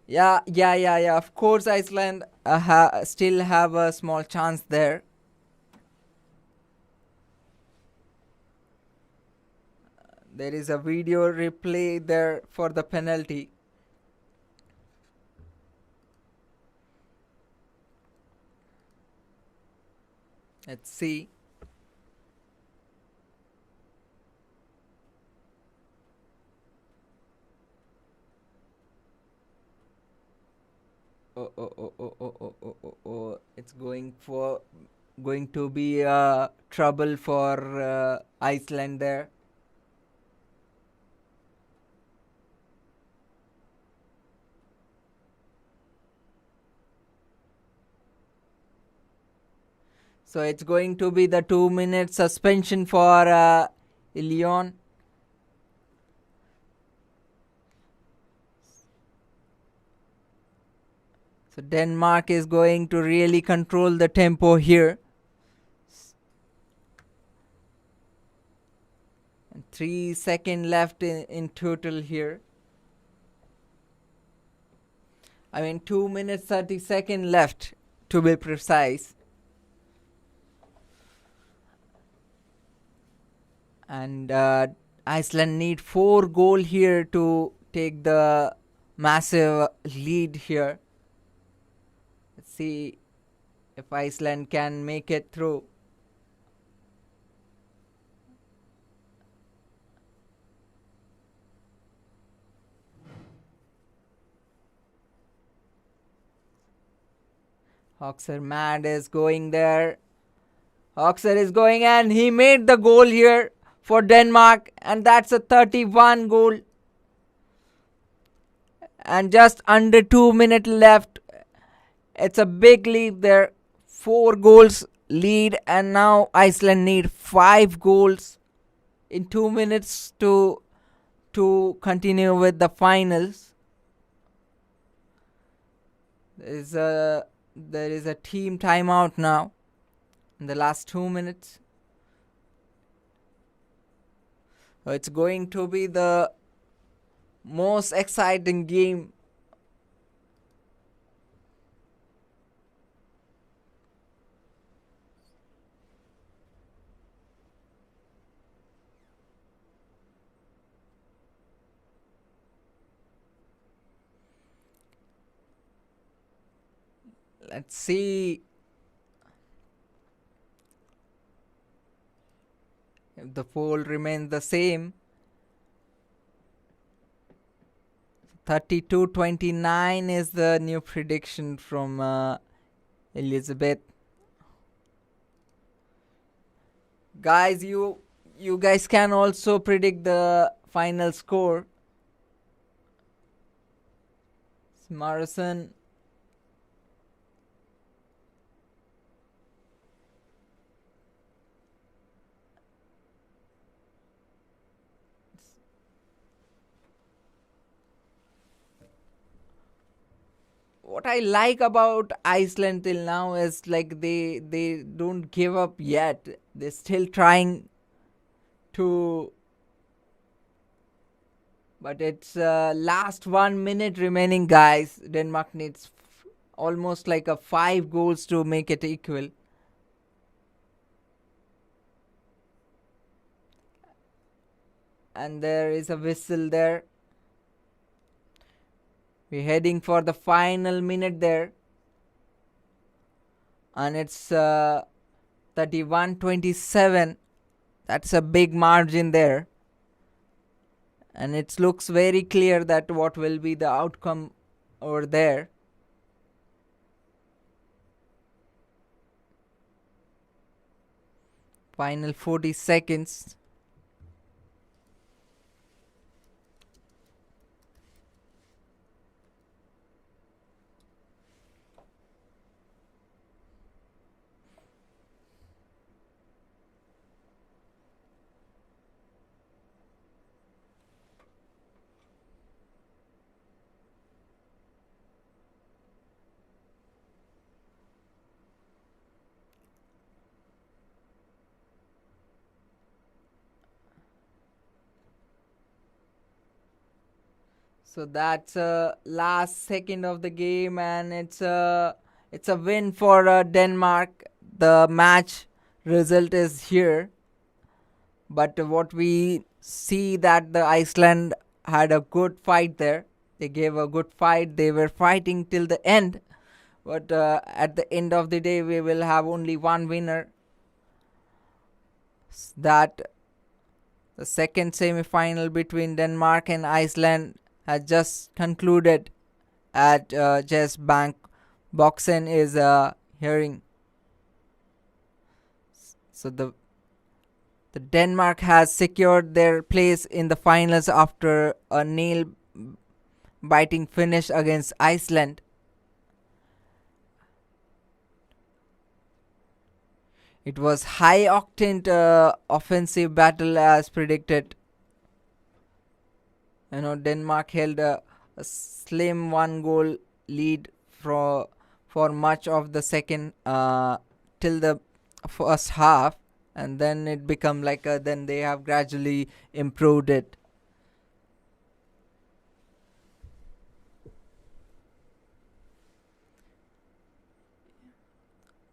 Yeah. Of course, Iceland still have a small chance there. There is a video replay there for the penalty. Let's see. Oh. It's going to be trouble for Iceland there. So it's going to be the 2-minute suspension for Ilion. So Denmark is going to really control the tempo here. And 3 seconds left in total here. 2 minutes 30 seconds left to be precise. And Iceland need 4 goals here to take the massive lead here. Let's see if Iceland can make it through. Hoxer Mad is going there. Hoxer is going and he made the goal here for Denmark, and that's a 31 goal. And just under 2 minutes left. It's a big lead there. 4 goals lead, and now Iceland need 5 goals in 2 minutes to continue with the finals. There is a team timeout now in the last 2 minutes. It's going to be the most exciting game. Let's see if the poll remains the same. 32-29 is the new prediction from Elizabeth. Guys, you guys can also predict the final score. Morrison. What I like about Iceland till now is like they don't give up yet. They're still trying to. But it's last 1 minute remaining, guys. Denmark needs almost like a 5 goals to make it equal. And there is a whistle there. We're heading for the final minute there. And it's 31-27. That's a big margin there. And it looks very clear that what will be the outcome over there. Final 40 seconds. So that's last second of the game, and it's a win for Denmark. The match result is here, but what we see that the Iceland had a good fight there. They gave a good fight. They were fighting till the end, but at the end of the day, we will have only one winner. That the second semi-final between Denmark and Iceland has just concluded at Jess Bank. Boxen is hearing. So the Denmark has secured their place in the finals after a nail-biting finish against Iceland. It was high-octane offensive battle as predicted. Denmark held a slim 1-goal lead for much of the second till the first half, and then it become like then they have gradually improved it.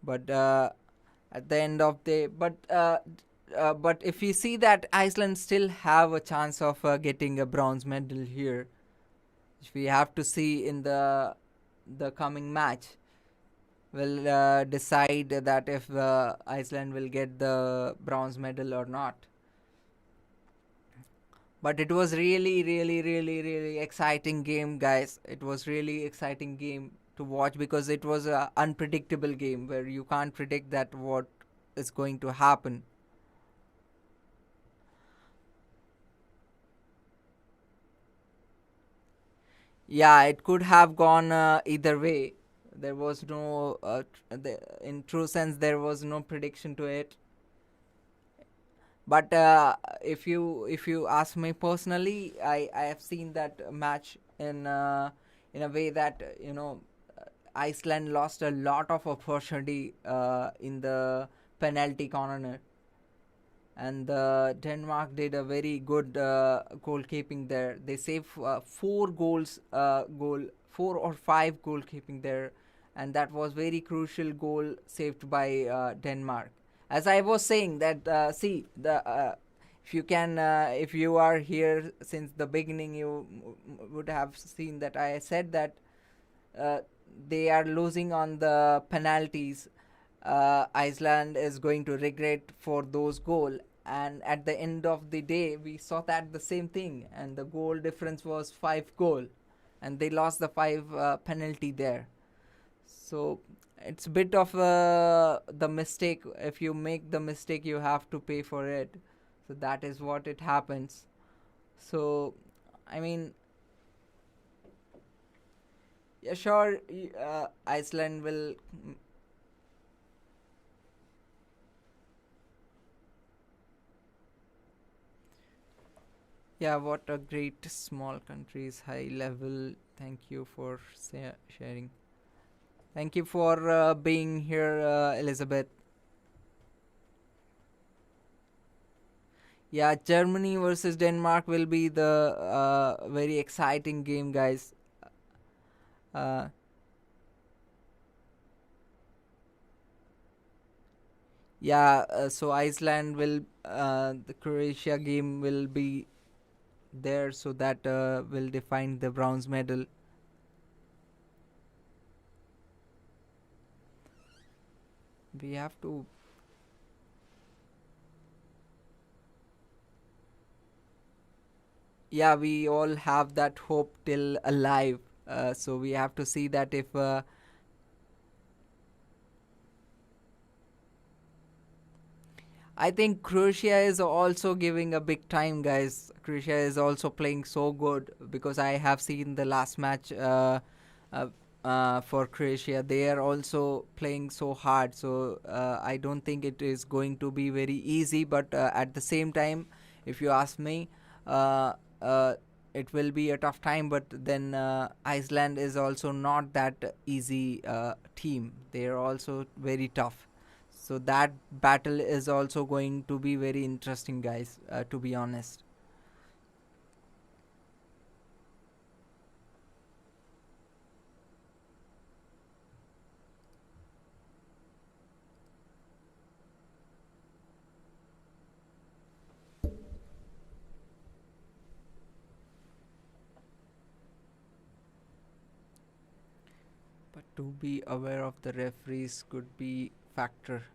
But at the end of the but if you see that Iceland still have a chance of getting a bronze medal here, which we have to see in the coming match, will decide that if Iceland will get the bronze medal or not. But it was really, really, really, really exciting game, guys. It was really exciting game. to watch, because it was a unpredictable game where you can't predict that what is going to happen. Yeah, it could have gone either way. There was no, in true sense, there was no prediction to it. But if you ask me personally, I have seen that match in a way that Iceland lost a lot of opportunity in the penalty corner, and Denmark did a very good goalkeeping there. They saved four or five goalkeeping there, and that was very crucial goal saved by Denmark. As I was saying that, see the. If you are here since the beginning, you would have seen that I said that uh, they are losing on the penalties. Iceland is going to regret for those goal, and at the end of the day, we saw that the same thing, and the goal difference was 5 goal, and they lost the 5 penalty there. So it's a bit of the mistake. If you make the mistake, you have to pay for it. So that is what it happens. So I mean, yeah, sure, Iceland will. Yeah, what a great small countries, high level. Thank you for sharing. Thank you for being here, Elizabeth. Yeah, Germany versus Denmark will be the very exciting game, guys. Uh, yeah, so Iceland will, the Croatia game will be there, so that will define the bronze medal. We have to. Yeah, we all have that hope till alive. So we have to see that if. I think Croatia is also giving a big time, guys. Croatia is also playing so good, because I have seen the last match uh, for Croatia. They are also playing so hard. So I don't think it is going to be very easy. But at the same time, if you ask me, uh, uh, it will be a tough time. But then Iceland is also not that easy team. They are also very tough. So that battle is also going to be very interesting, guys, to be honest. But to be aware of the referees could be factor.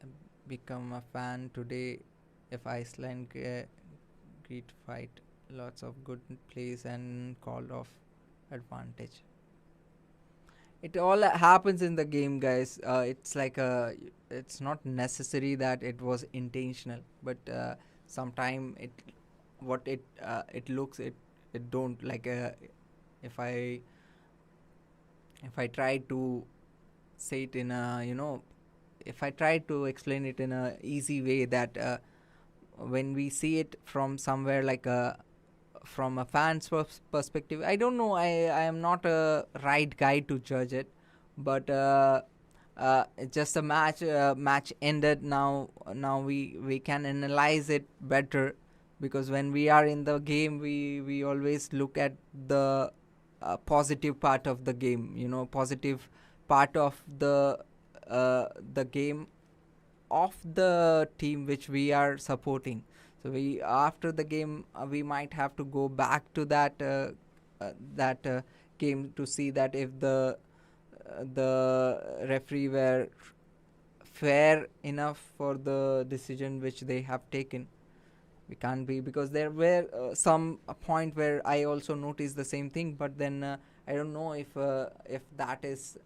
Uh, Become a fan today if Iceland great fight. Lots of good plays and called off advantage. It all happens in the game, guys. It's like it's not necessary that it was intentional, but sometime it looks, it don't like, if I if I try to say it in a, if I try to explain it in a easy way, that when we see it from somewhere, like from a fan's perspective, I don't know, I am not a right guy to judge it, but it's just a match ended. Now we can analyze it better, because when we are in the game, we always look at the positive part of the game, positive part of the game of the team which we are supporting. So we, after the game, we might have to go back to that game to see that if the referee were fair enough for the decision which they have taken. We can't be, because there were some a point where I also noticed the same thing, but then I don't know if that is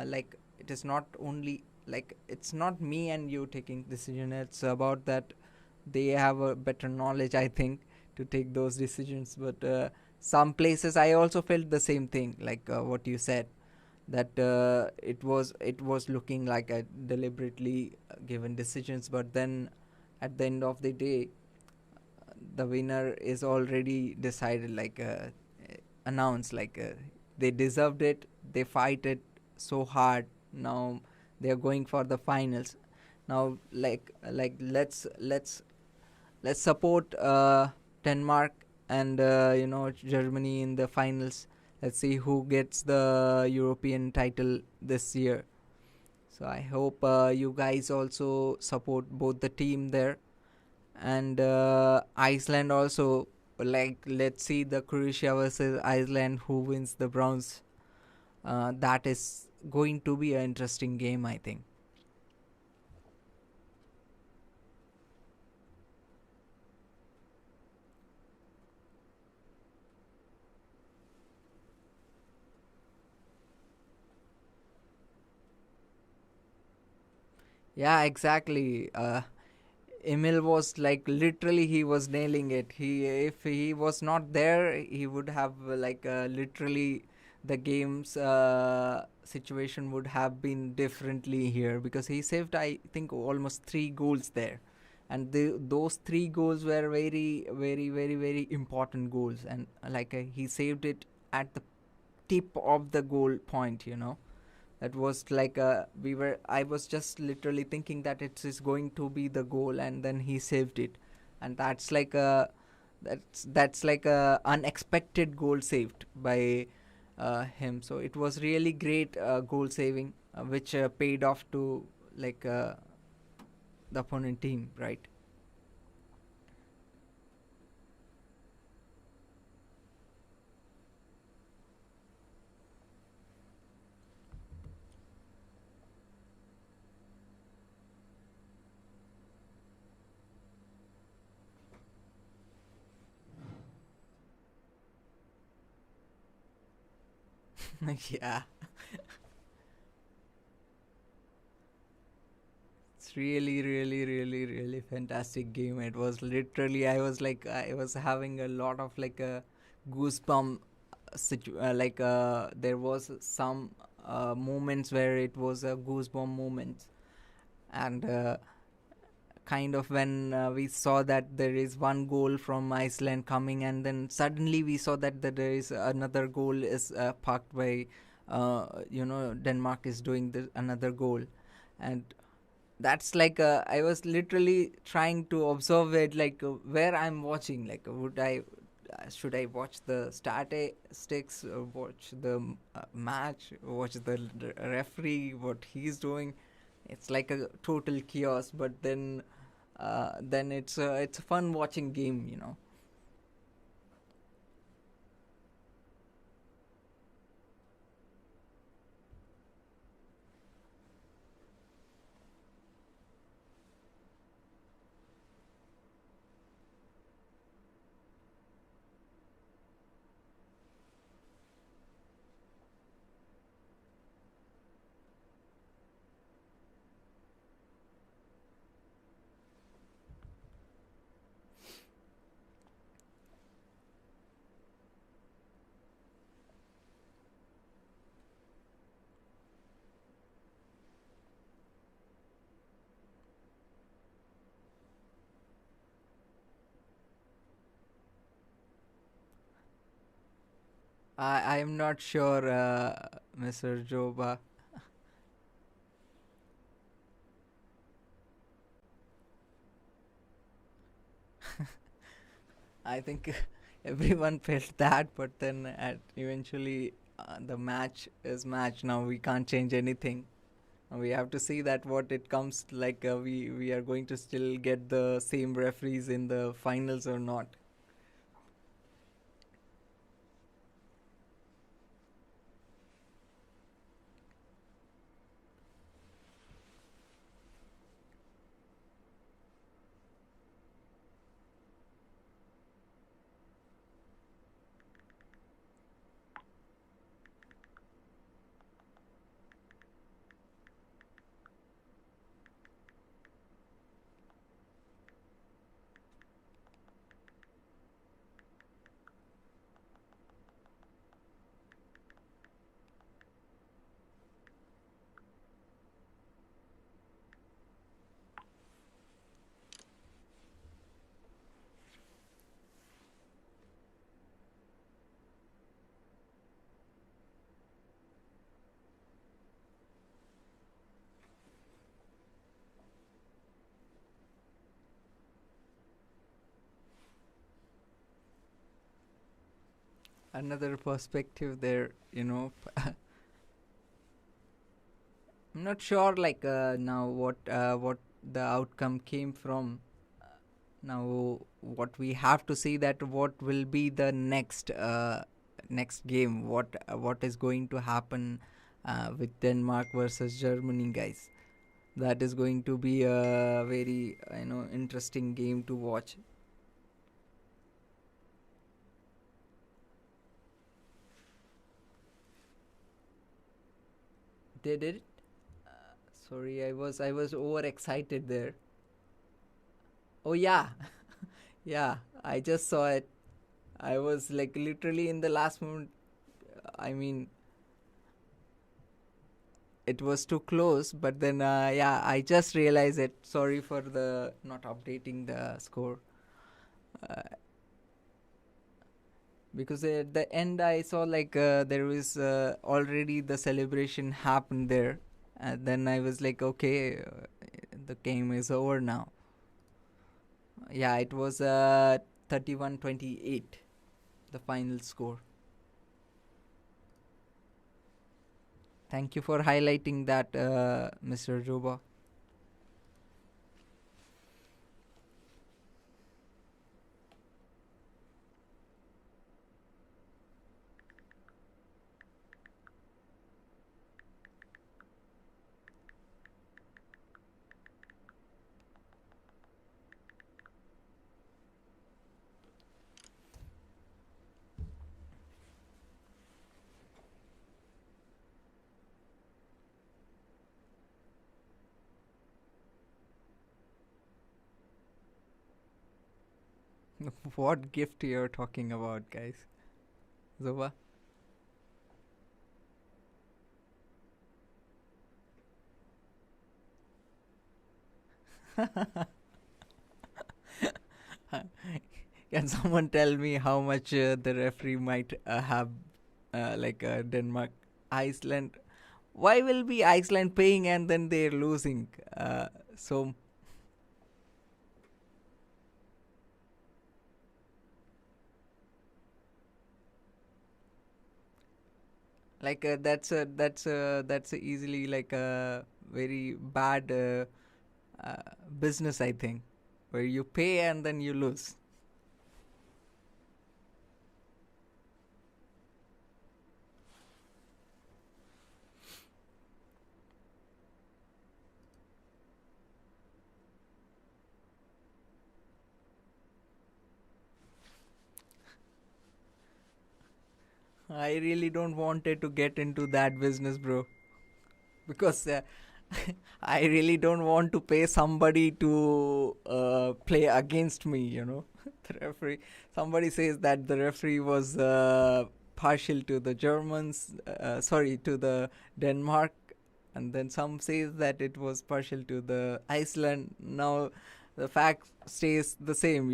like it is not only like it's not me and you taking decision. It's about that they have a better knowledge, I think, to take those decisions. But some places I also felt the same thing, like what you said, that it was looking like a deliberately given decisions, but then at the end of the day the winner is already decided, like announced, like they deserved it, they fight it so hard. Now they are going for the finals. Now like let's support Denmark and Germany in the finals. Let's see who gets the European title this year. So I hope you guys also support both the team there, and Iceland also. Like let's see the Croatia versus Iceland, who wins the bronze. That is going to be an interesting game, I think. Yeah, exactly. Emil was like literally he was nailing it. He If he was not there, he would have literally the game's situation would have been differently here, because he saved, I think, almost 3 goals there, and those 3 goals were very very very very important goals, and he saved it at the tip of the goal point. That was like I was just literally thinking that it is going to be the goal, and then he saved it. And that's like a unexpected goal saved by him. So it was really great goal saving, which paid off to like the opponent team, right? Yeah, it's really really really really fantastic game. It was literally, I was having a lot of like a goosebump there was some moments where it was a goosebump moment. And kind of when we saw that there is one goal from Iceland coming, and then suddenly we saw that there is another goal is parked by Denmark is doing another goal. And that's like I was literally trying to observe it, like where I'm watching, like would I should I watch the statistics, watch the match, watch the referee, what he's doing. It's like a total chaos, but then it's a fun watching game. I am not sure, Mr. Joba. I think everyone felt that, but then eventually the match is match. Now we can't change anything. We have to see that what it comes like. We are going to still get the same referees in the finals or not. another perspective there. I'm not sure like now what the outcome came from. Now what we have to see that what will be the next game. What is going to happen with Denmark versus Germany, guys. That is going to be a very interesting game to watch. They did it. Sorry, I was overexcited there. Oh yeah, yeah. I just saw it. I was like literally in the last moment. I mean, it was too close, but then yeah, I just realized it. Sorry for the not updating the score. Uh, because at the end I saw like there was already the celebration happened there, and then I was like, okay, the game is over now. Yeah, it was 31-28, the final score. Thank you for highlighting that, Mr. Juba. What gift you're talking about, guys? Zuba? Can someone tell me how much the referee might have like Denmark, Iceland? Why will be Iceland paying and then they're losing? So like that's easily like a very bad uh, business, I think, where you pay and then you lose. I really don't wanted to get into that business, bro, because I really don't want to pay somebody to play against me. The referee. Somebody says that the referee was partial to the Germans. Sorry, to the Denmark, and then some says that it was partial to the Iceland. Now, the fact stays the same.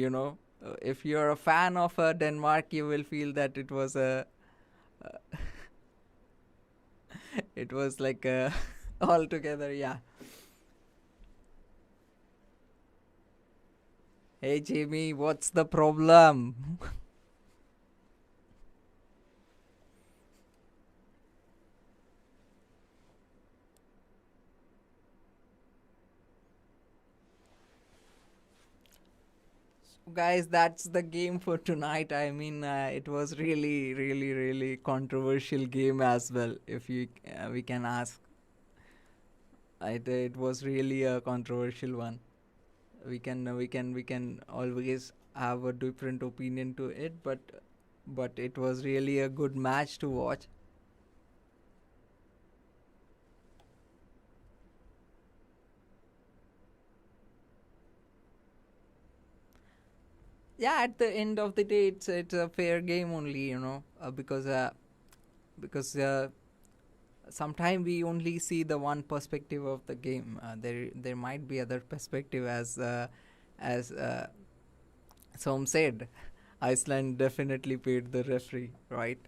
If you're a fan of Denmark, you will feel that it was a. It was like all together, yeah. Hey Jamie, what's the problem? So guys, that's the game for tonight. I mean, it was really, really, really controversial game as well. If you we can ask, it was really a controversial one. We can always have a different opinion to it, but it was really a good match to watch. Yeah, at the end of the day, it's a fair game only, because sometimes we only see the one perspective of the game. There might be other perspective, as some said. Iceland definitely paid the referee, right?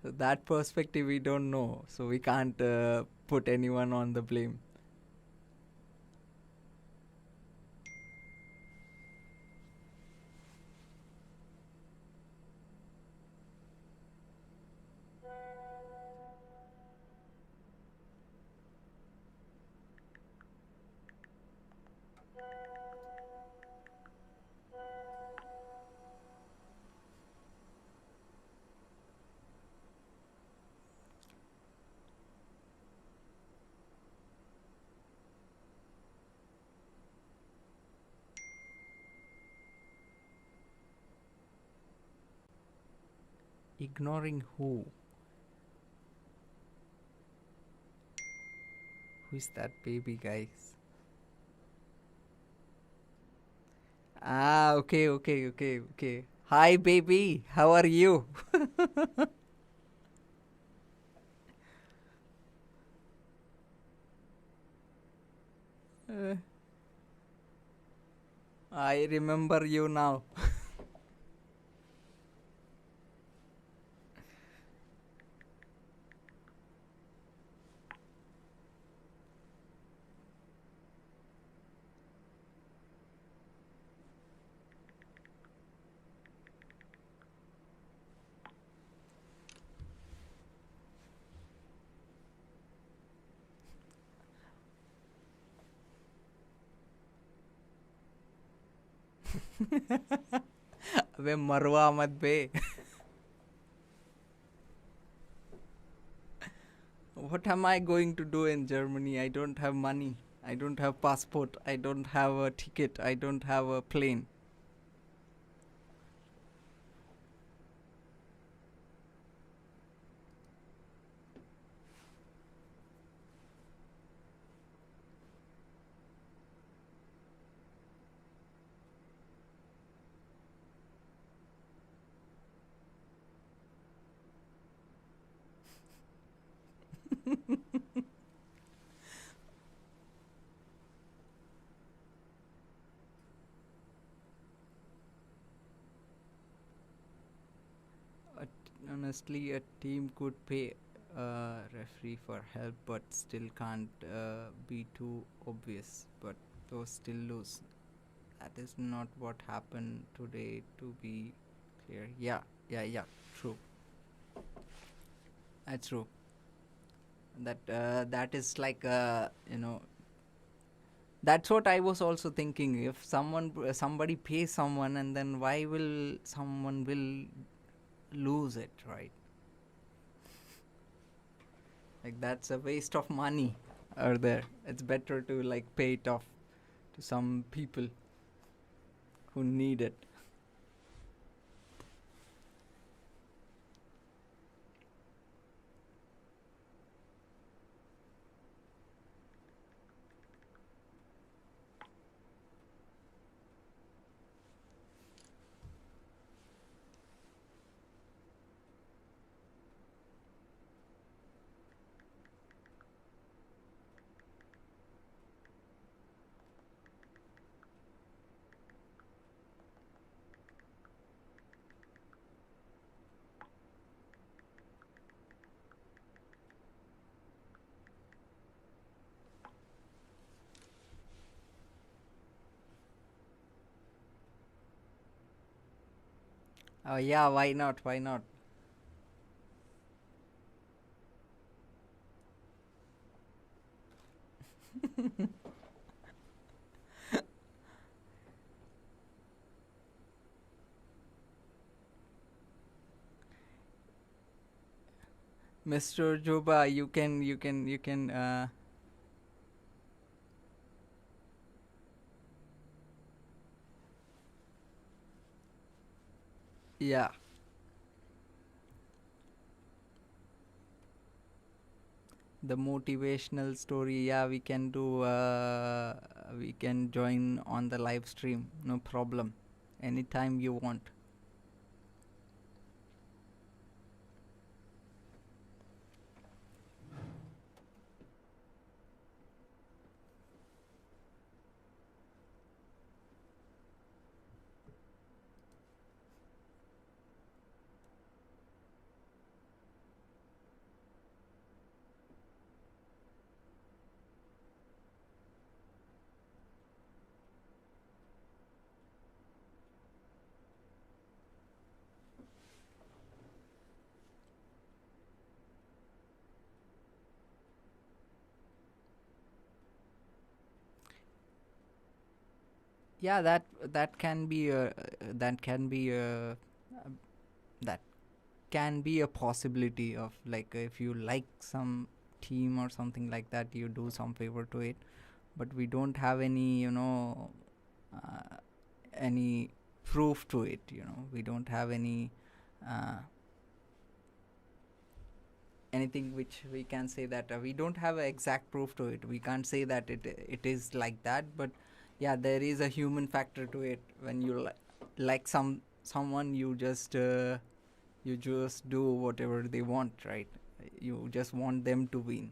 So that perspective we don't know, so we can't put anyone on the blame. Ignoring who? Who is that baby, guys? Ah, okay, okay, okay, okay. Hi, baby. How are you? Uh, I remember you now. अबे मरवा मत बे. What am I going to do in Germany? I don't have money. I don't have passport. I don't have a ticket. I don't have a plane. A Honestly, a team could pay a referee for help, but still can't be too obvious. But those still lose. That is not what happened today. To be clear, yeah, yeah, yeah. True. That's true. That is like that's what I was also thinking. If somebody pays someone, and then why will someone will lose it, right? Like that's a waste of money. Or there, it's better to like pay it off to some people who need it. Oh yeah, why not? Why not? Mr. Juba, you can. Yeah. The motivational story, yeah, we can do. We can join on the live stream, no problem, anytime you want. Yeah, that can be a that can be a that can be a possibility of like if you like some team or something like that, you do some favor to it. But we don't have any uh, any proof to it. We don't have any uh, anything which we can say that we don't have an exact proof to it. We can't say that it is like that, but yeah, there is a human factor to it. When you like someone, you just do whatever they want, right? You just want them to win.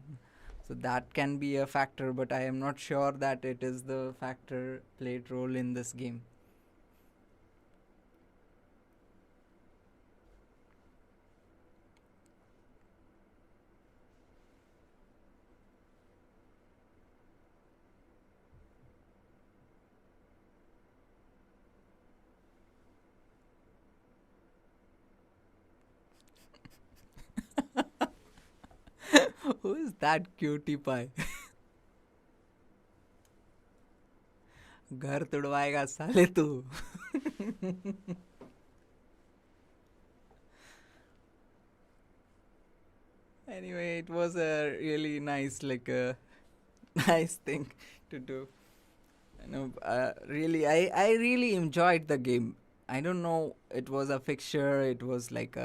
So that can be a factor, but I am not sure that it is the factor played role in this game. Who is that cutie pie? घर तुड़वाएगा साले तू. Anyway, it was a really nice, nice thing to do. Really, I really enjoyed the game. I don't know, it was a fixture, it was like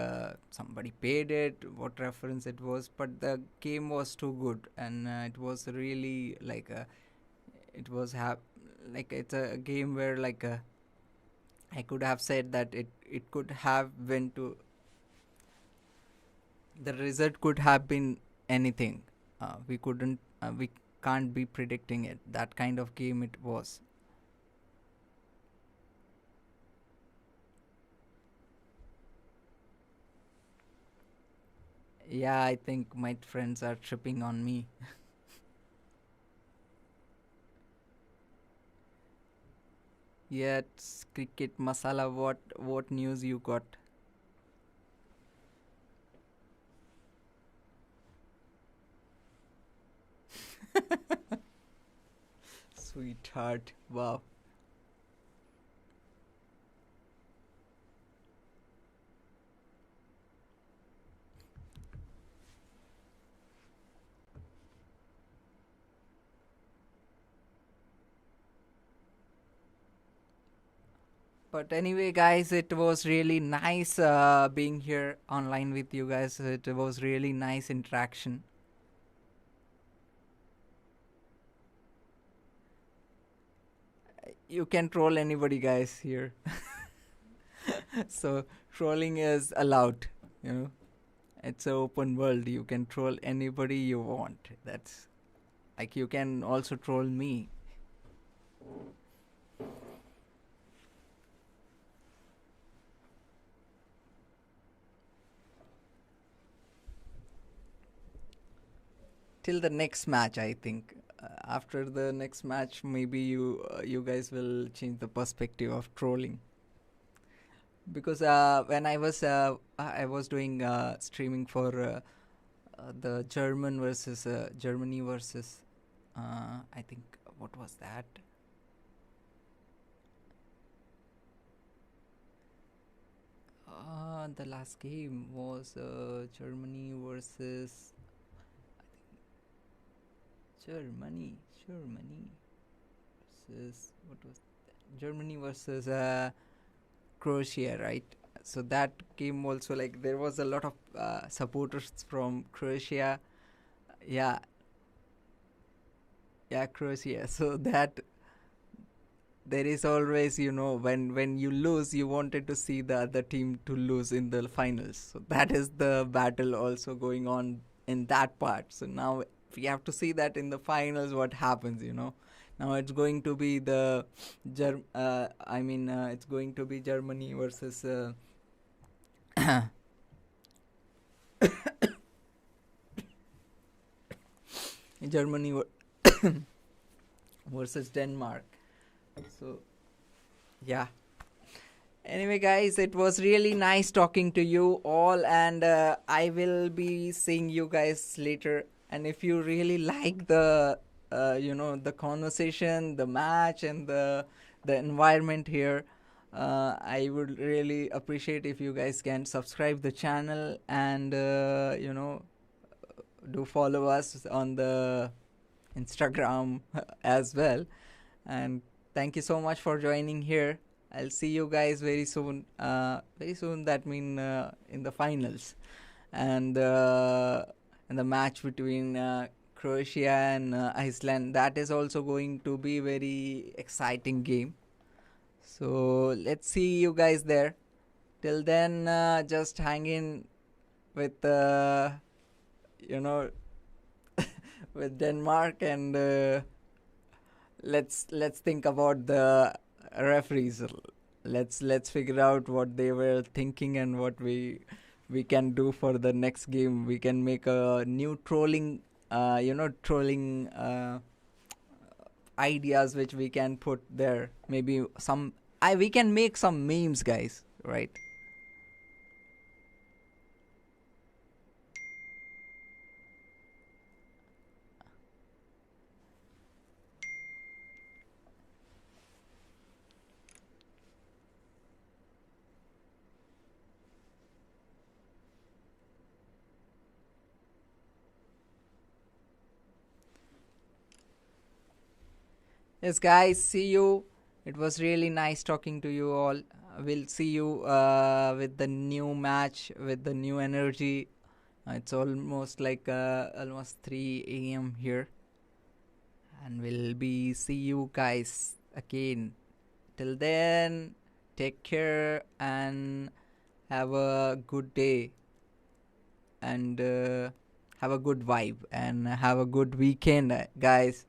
somebody paid it, what reference it was, but the game was too good, and it was really it was like it's a game where I could have said that it could have went to, the result could have been anything. We can't be predicting it. That kind of game it was. Yeah, I think my friends are tripping on me. Yes, cricket masala. What news you got? Sweetheart, wow. But anyway, guys, it was really nice being here online with you guys. It was really nice interaction. You can troll anybody, guys, here. So trolling is allowed, you know. It's an open world. You can troll anybody you want. That's like, you can also troll me. Till the next match, I think. After the next match, maybe you guys will change the perspective of trolling. Because when I was doing streaming for the Germany versus I think, what was that? The last game was Germany versus Germany versus, what was that? Germany versus Croatia, right? So that game also, like, there was a lot of supporters from Croatia. Yeah, yeah, Croatia. So that, there is always, when you lose, you wanted to see the other team to lose in the finals. So that is the battle also going on in that part. So now we have to see that in the finals what happens. Now it's going to be it's going to be Germany versus Germany versus Denmark. So yeah. Anyway, guys, it was really nice talking to you all, and I will be seeing you guys later. And if you really like the conversation, the match, and the environment here, I would really appreciate if you guys can subscribe the channel, and do follow us on the Instagram as well. And thank you so much for joining here. I'll see you guys very soon. Very soon, that mean in the finals. And and the match between Croatia and Iceland, that is also going to be very exciting game. So let's see you guys there. Till then, just hang in with you know with Denmark, and let's think about the referees. Let's figure out what they were thinking and what we can do for the next game. We can make a new trolling ideas which we can put there. Maybe we can make some memes, guys, right? Yes, guys, see you. It was really nice talking to you all. We'll see you with the new match, with the new energy. It's almost like almost 3 a.m. here, and we'll be see you guys again. Till then, take care and have a good day, and have a good vibe, and have a good weekend, guys.